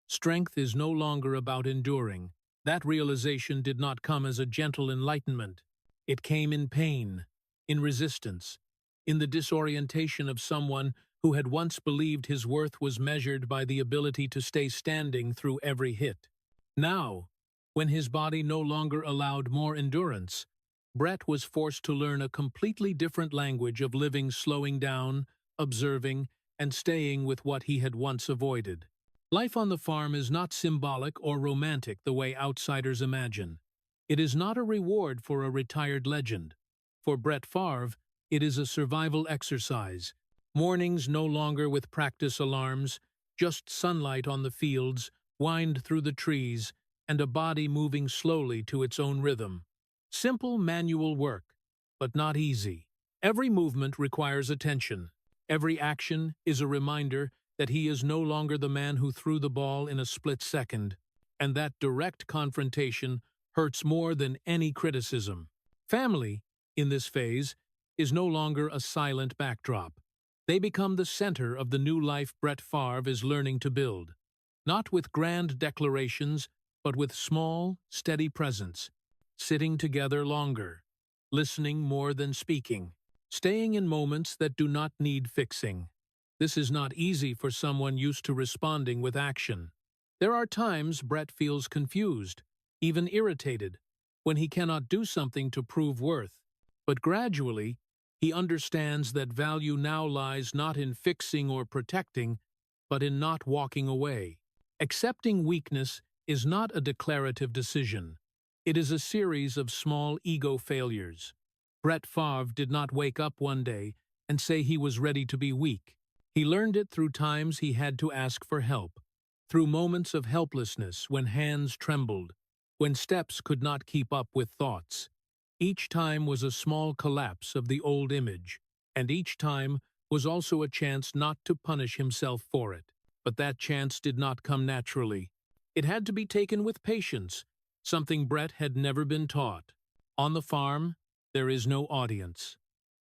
Strength is no longer about enduring. That realization did not come as a gentle enlightenment. It came in pain, in resistance, in the disorientation of someone who had once believed his worth was measured by the ability to stay standing through every hit. Now, when his body no longer allowed more endurance, Brett was forced to learn a completely different language of living, slowing down, observing, and staying with what he had once avoided. Life on the farm is not symbolic or romantic the way outsiders imagine. It is not a reward for a retired legend. For Brett Favre, it is a survival exercise. Mornings no longer with practice alarms, just sunlight on the fields, wind through the trees, and a body moving slowly to its own rhythm. Simple manual work, but not easy. Every movement requires attention. Every action is a reminder that he is no longer the man who threw the ball in a split second, and that direct confrontation hurts more than any criticism. Family, in this phase, is no longer a silent backdrop. They become the center of the new life Brett Favre is learning to build. Not with grand declarations, but with small, steady presence. Sitting together longer, listening more than speaking, staying in moments that do not need fixing. This is not easy for someone used to responding with action. There are times Brett feels confused, even irritated, when he cannot do something to prove worth. But gradually, he understands that value now lies not in fixing or protecting, but in not walking away. Accepting weakness is not a declarative decision. It is a series of small ego failures. Brett Favre did not wake up one day and say he was ready to be weak. He learned it through times he had to ask for help, through moments of helplessness when hands trembled, when steps could not keep up with thoughts. Each time was a small collapse of the old image, and each time was also a chance not to punish himself for it. But that chance did not come naturally. It had to be taken with patience, something Brett had never been taught. On the farm, there is no audience.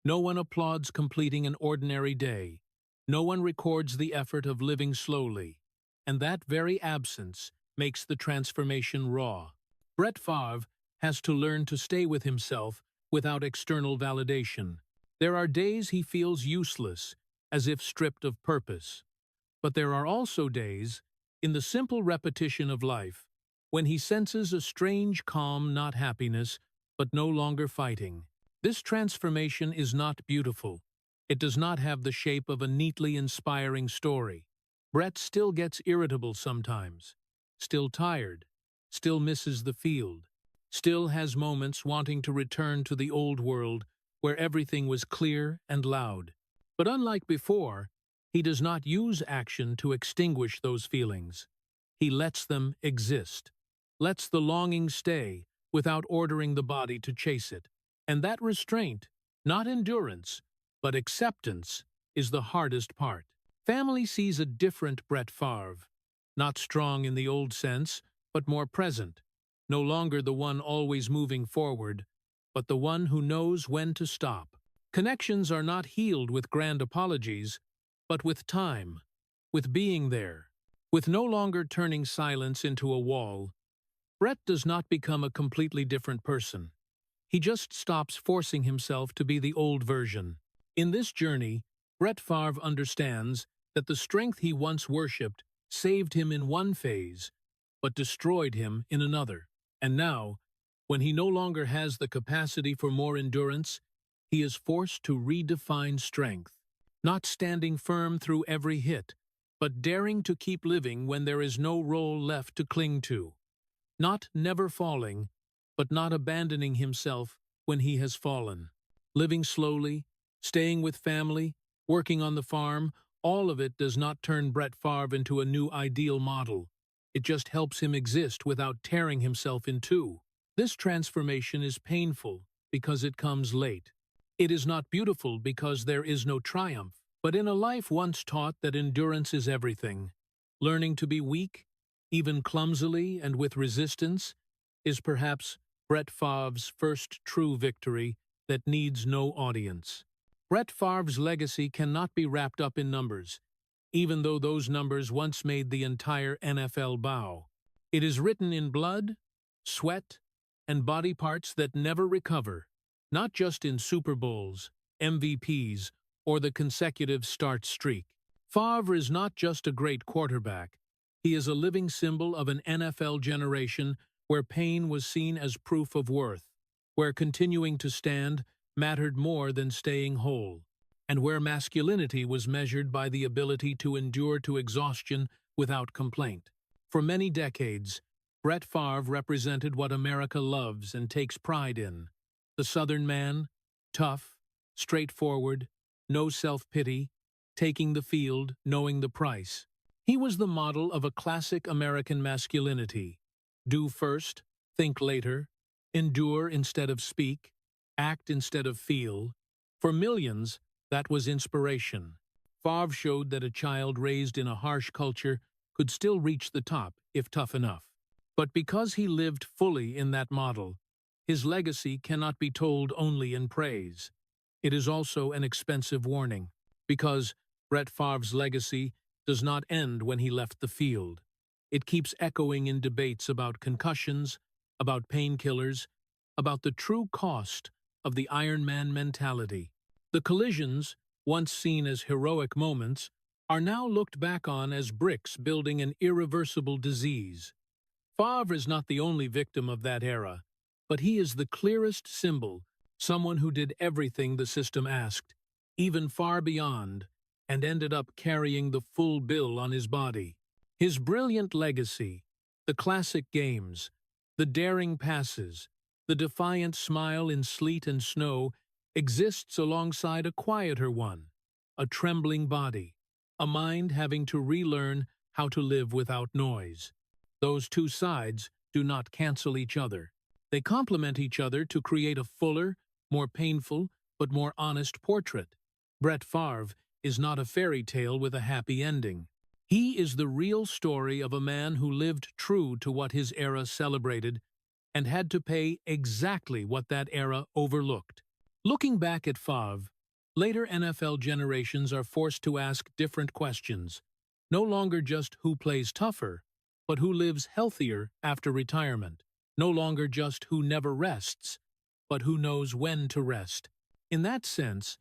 No one applauds completing an ordinary day. No one records the effort of living slowly. And that very absence makes the transformation raw. Brett Favre has to learn to stay with himself without external validation. There are days he feels useless, as if stripped of purpose. But there are also days, in the simple repetition of life, when he senses a strange calm, not happiness, but no longer fighting. This transformation is not beautiful. It does not have the shape of a neatly inspiring story. Brett still gets irritable sometimes, still tired, still misses the field, still has moments wanting to return to the old world where everything was clear and loud. But unlike before, he does not use action to extinguish those feelings. He lets them exist, lets the longing stay without ordering the body to chase it. And that restraint, not endurance, but acceptance, is the hardest part. Family sees a different Brett Favre. not strong in the old sense, but more present, no longer the one always moving forward, but the one who knows when to stop. Connections are not healed with grand apologies, but with time, with being there, with no longer turning silence into a wall. Brett does not become a completely different person. He just stops forcing himself to be the old version. In this journey, Brett Favre understands that the strength he once worshipped saved him in one phase, but destroyed him in another. And now, when he no longer has the capacity for more endurance, he is forced to redefine strength, not standing firm through every hit, but daring to keep living when there is no role left to cling to. Not never falling, but not abandoning himself when he has fallen. Living slowly, staying with family, working on the farm, all of it does not turn Brett Favre into a new ideal model. It just helps him exist without tearing himself in two. This transformation is painful because it comes late. It is not beautiful because there is no triumph. But in a life once taught that endurance is everything, learning to be weak, even clumsily and with resistance, is perhaps Brett Favre's first true victory that needs no audience. Brett Favre's legacy cannot be wrapped up in numbers, even though those numbers once made the entire NFL bow. It is written in blood, sweat, and body parts that never recover, not just in Super Bowls, MVPs, or the consecutive start streak. Favre is not just a great quarterback. He is a living symbol of an NFL generation where pain was seen as proof of worth, where continuing to stand mattered more than staying whole, and where masculinity was measured by the ability to endure to exhaustion without complaint. For many decades, Brett Favre represented what America loves and takes pride in: the Southern man, tough, straightforward, no self-pity, taking the field, knowing the price. He was the model of a classic American masculinity. Do first, think later, endure instead of speak, act instead of feel. For millions, that was inspiration. Favre showed that a child raised in a harsh culture could still reach the top if tough enough. But because he lived fully in that model, his legacy cannot be told only in praise. It is also an expensive warning, because Brett Favre's legacy does not end when he left the field. It keeps echoing in debates about concussions, about painkillers, about the true cost of the Ironman mentality. The collisions, once seen as heroic moments, are now looked back on as bricks building an irreversible disease. Favre is not the only victim of that era, but he is the clearest symbol, someone who did everything the system asked, even far beyond, and ended up carrying the full bill on his body. His brilliant legacy, the classic games, the daring passes, the defiant smile in sleet and snow, exists alongside a quieter one, a trembling body, a mind having to relearn how to live without noise. Those two sides do not cancel each other. They complement each other to create a fuller, more painful, but more honest portrait. Brett Favre is not a fairy tale with a happy ending. He is the real story of a man who lived true to what his era celebrated and had to pay exactly what that era overlooked. Looking back at Favre, later NFL generations are forced to ask different questions, no longer just who plays tougher, but who lives healthier after retirement, no longer just who never rests, but who knows when to rest. In that sense,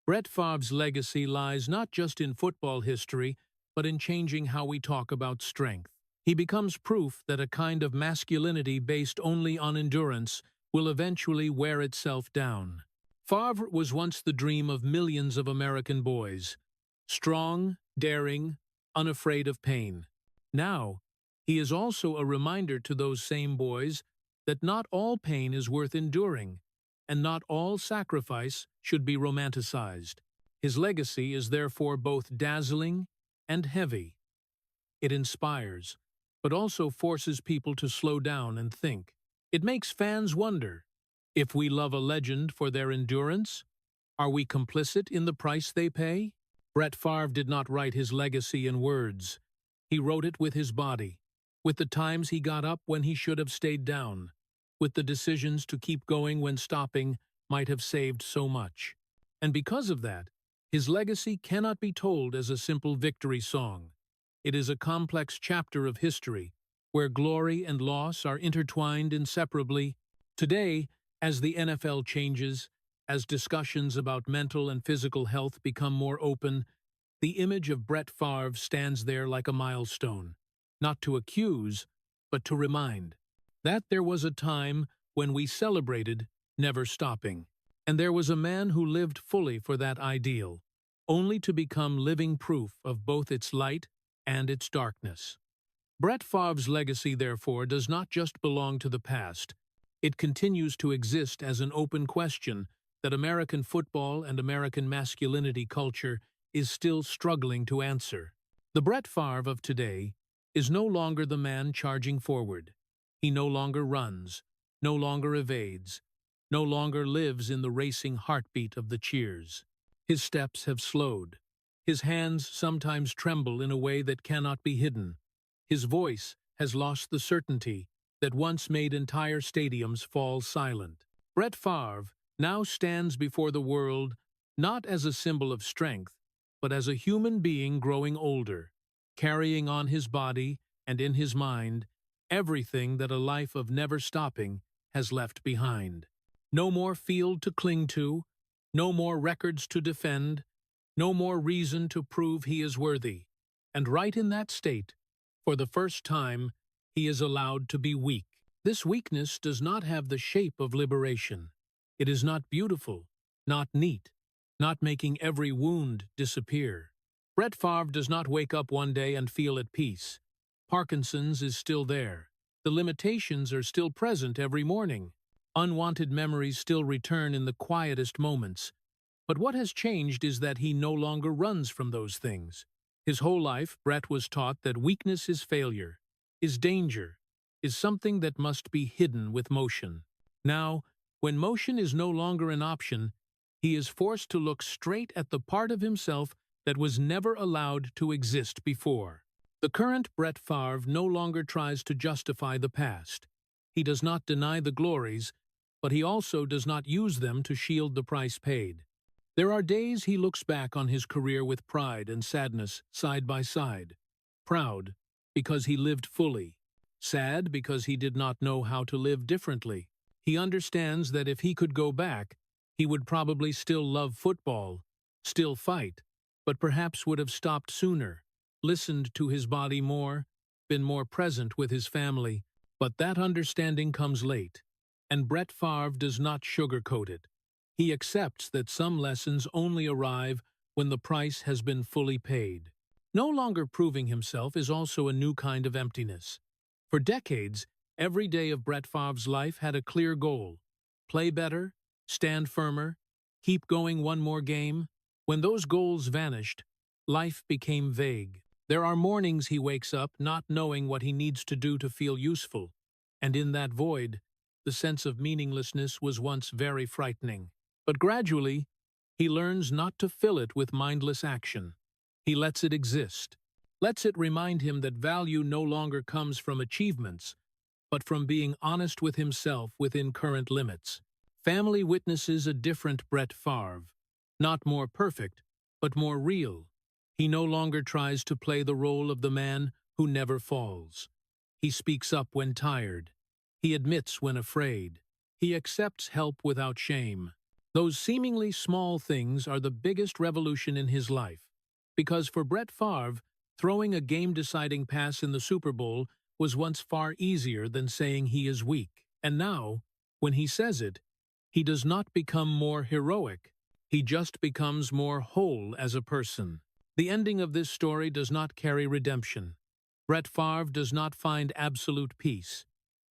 Brett Favre's legacy lies not just in football history, but in changing how we talk about strength. He becomes proof that a kind of masculinity based only on endurance will eventually wear itself down. Favre was once the dream of millions of American boys, strong, daring, unafraid of pain. Now, he is also a reminder to those same boys that not all pain is worth enduring, and not all sacrifice should be romanticized. His legacy is therefore both dazzling and heavy. It inspires, but also forces people to slow down and think. It makes fans wonder, if we love a legend for their endurance, are we complicit in the price they pay? Brett Favre did not write his legacy in words. He wrote it with his body, with the times he got up when he should have stayed down, with the decisions to keep going when stopping might have saved so much. And because of that, his legacy cannot be told as a simple victory song. It is a complex chapter of history, where glory and loss are intertwined inseparably. Today, as the NFL changes, as discussions about mental and physical health become more open, the image of Brett Favre stands there like a milestone, not to accuse, but to remind that there was a time when we celebrated never stopping. And there was a man who lived fully for that ideal, only to become living proof of both its light and its darkness. Brett Favre's legacy, therefore, does not just belong to the past. It continues to exist as an open question that American football and American masculinity culture is still struggling to answer. The Brett Favre of today is no longer the man charging forward. He no longer runs, no longer evades, no longer lives in the racing heartbeat of the cheers. His steps have slowed. His hands sometimes tremble in a way that cannot be hidden. His voice has lost the certainty that once made entire stadiums fall silent. Brett Favre now stands before the world not as a symbol of strength, but as a human being growing older, carrying on his body and in his mind everything that a life of never stopping has left behind. No more field to cling to, no more records to defend, no more reason to prove he is worthy. And right in that state, for the first time, he is allowed to be weak. This weakness does not have the shape of liberation. It is not beautiful, not neat, not making every wound disappear. Brett Favre does not wake up one day and feel at peace. Parkinson's is still there. The limitations are still present every morning. Unwanted memories still return in the quietest moments. But what has changed is that he no longer runs from those things. His whole life, Brett was taught that weakness is failure, is danger, is something that must be hidden with motion. Now, when motion is no longer an option, he is forced to look straight at the part of himself that was never allowed to exist before. The current Brett Favre no longer tries to justify the past. He does not deny the glories, but he also does not use them to shield the price paid. There are days he looks back on his career with pride and sadness side by side. Proud, because he lived fully. Sad, because he did not know how to live differently. He understands that if he could go back, he would probably still love football, still fight, but perhaps would have stopped sooner, listened to his body more, been more present with his family. But that understanding comes late, and Brett Favre does not sugarcoat it. He accepts that some lessons only arrive when the price has been fully paid. No longer proving himself is also a new kind of emptiness. For decades, every day of Brett Favre's life had a clear goal: play better, stand firmer, keep going one more game. When those goals vanished, life became vague. There are mornings he wakes up not knowing what he needs to do to feel useful, and in that void, the sense of meaninglessness was once very frightening. But gradually, he learns not to fill it with mindless action. He lets it exist, lets it remind him that value no longer comes from achievements, but from being honest with himself within current limits. Family witnesses a different Brett Favre, not more perfect, but more real. He no longer tries to play the role of the man who never falls. He speaks up when tired. He admits when afraid. He accepts help without shame. Those seemingly small things are the biggest revolution in his life. Because for Brett Favre, throwing a game-deciding pass in the Super Bowl was once far easier than saying he is weak. And now, when he says it, he does not become more heroic. He just becomes more whole as a person. The ending of this story does not carry redemption. Brett Favre does not find absolute peace.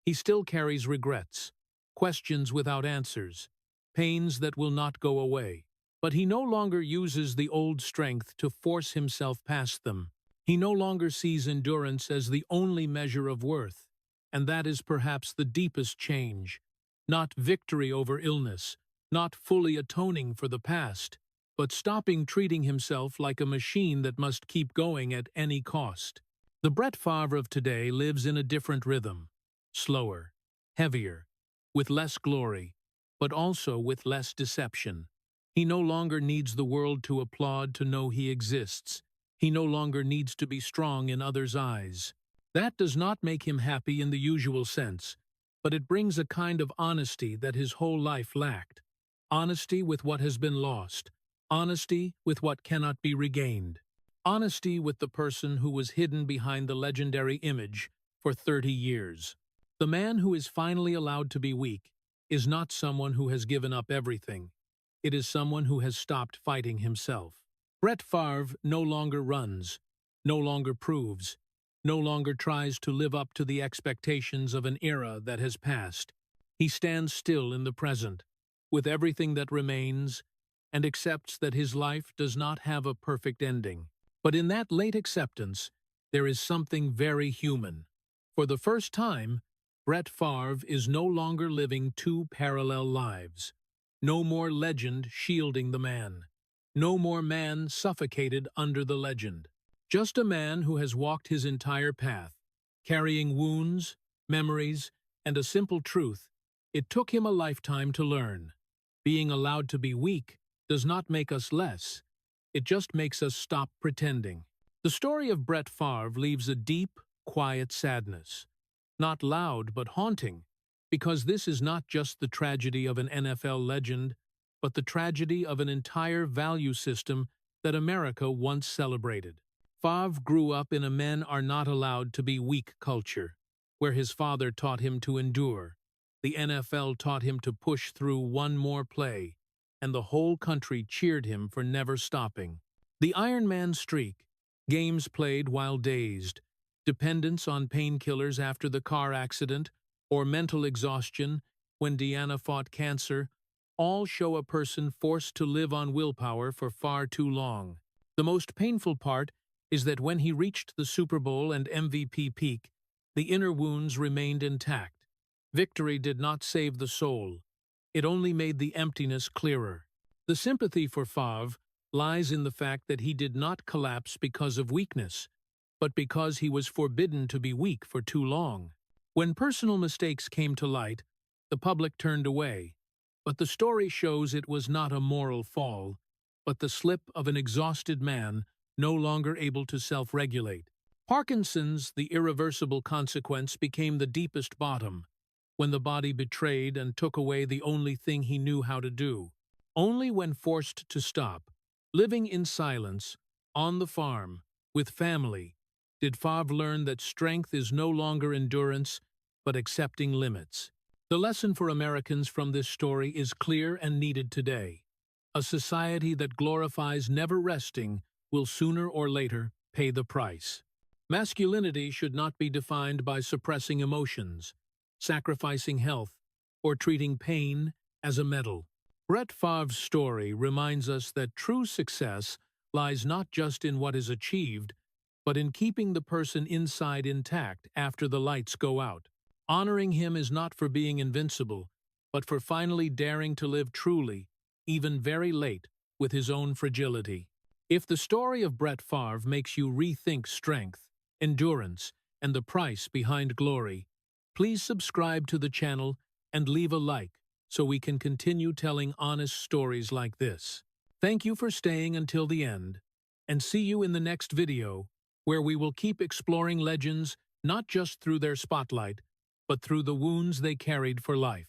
He still carries regrets, questions without answers, pains that will not go away. But he no longer uses the old strength to force himself past them. He no longer sees endurance as the only measure of worth, and that is perhaps the deepest change. Not victory over illness, not fully atoning for the past, but stopping treating himself like a machine that must keep going at any cost. The Brett Favre of today lives in a different rhythm, slower, heavier, with less glory, but also with less deception. He no longer needs the world to applaud to know he exists. He no longer needs to be strong in others' eyes. That does not make him happy in the usual sense, but it brings a kind of honesty that his whole life lacked. Honesty with what has been lost. Honesty with what cannot be regained. Honesty with the person who was hidden behind the legendary image for 30 years. The man who is finally allowed to be weak is not someone who has given up everything. It is someone who has stopped fighting himself. Brett Favre no longer runs, no longer proves, no longer tries to live up to the expectations of an era that has passed. He stands still in the present, with everything that remains, and accepts that his life does not have a perfect ending. But in that late acceptance, there is something very human. For the first time, Brett Favre is no longer living two parallel lives. No more legend shielding the man. No more man suffocated under the legend. Just a man who has walked his entire path, carrying wounds, memories, and a simple truth. It took him a lifetime to learn. Being allowed to be weak does not make us less. It just makes us stop pretending. The story of Brett Favre leaves a deep, quiet sadness. Not loud, but haunting, because this is not just the tragedy of an NFL legend, but the tragedy of an entire value system that America once celebrated. Favre grew up in a men are not allowed to be weak culture, where his father taught him to endure. The NFL taught him to push through one more play, and the whole country cheered him for never stopping. The Ironman streak, games played while dazed, dependence on painkillers after the car accident, or mental exhaustion when Deanna fought cancer, all show a person forced to live on willpower for far too long. The most painful part is that when he reached the Super Bowl and MVP peak, the inner wounds remained intact. Victory did not save the soul. It only made the emptiness clearer. The sympathy for Favre lies in the fact that he did not collapse because of weakness, but because he was forbidden to be weak for too long. When personal mistakes came to light, the public turned away. But the story shows it was not a moral fall, but the slip of an exhausted man no longer able to self-regulate. Parkinson's, the irreversible consequence, became the deepest bottom, when the body betrayed and took away the only thing he knew how to do. Only when forced to stop, living in silence, on the farm, with family, did Favre learn that strength is no longer endurance, but accepting limits. The lesson for Americans from this story is clear and needed today. A society that glorifies never resting will sooner or later pay the price. Masculinity should not be defined by suppressing emotions, sacrificing health, or treating pain as a medal. Brett Favre's story reminds us that true success lies not just in what is achieved, but in keeping the person inside intact after the lights go out. Honoring him is not for being invincible, but for finally daring to live truly, even very late, with his own fragility. If the story of Brett Favre makes you rethink strength, endurance, and the price behind glory, please subscribe to the channel and leave a like so we can continue telling honest stories like this. Thank you for staying until the end, and see you in the next video, where we will keep exploring legends not just through their spotlight, but through the wounds they carried for life.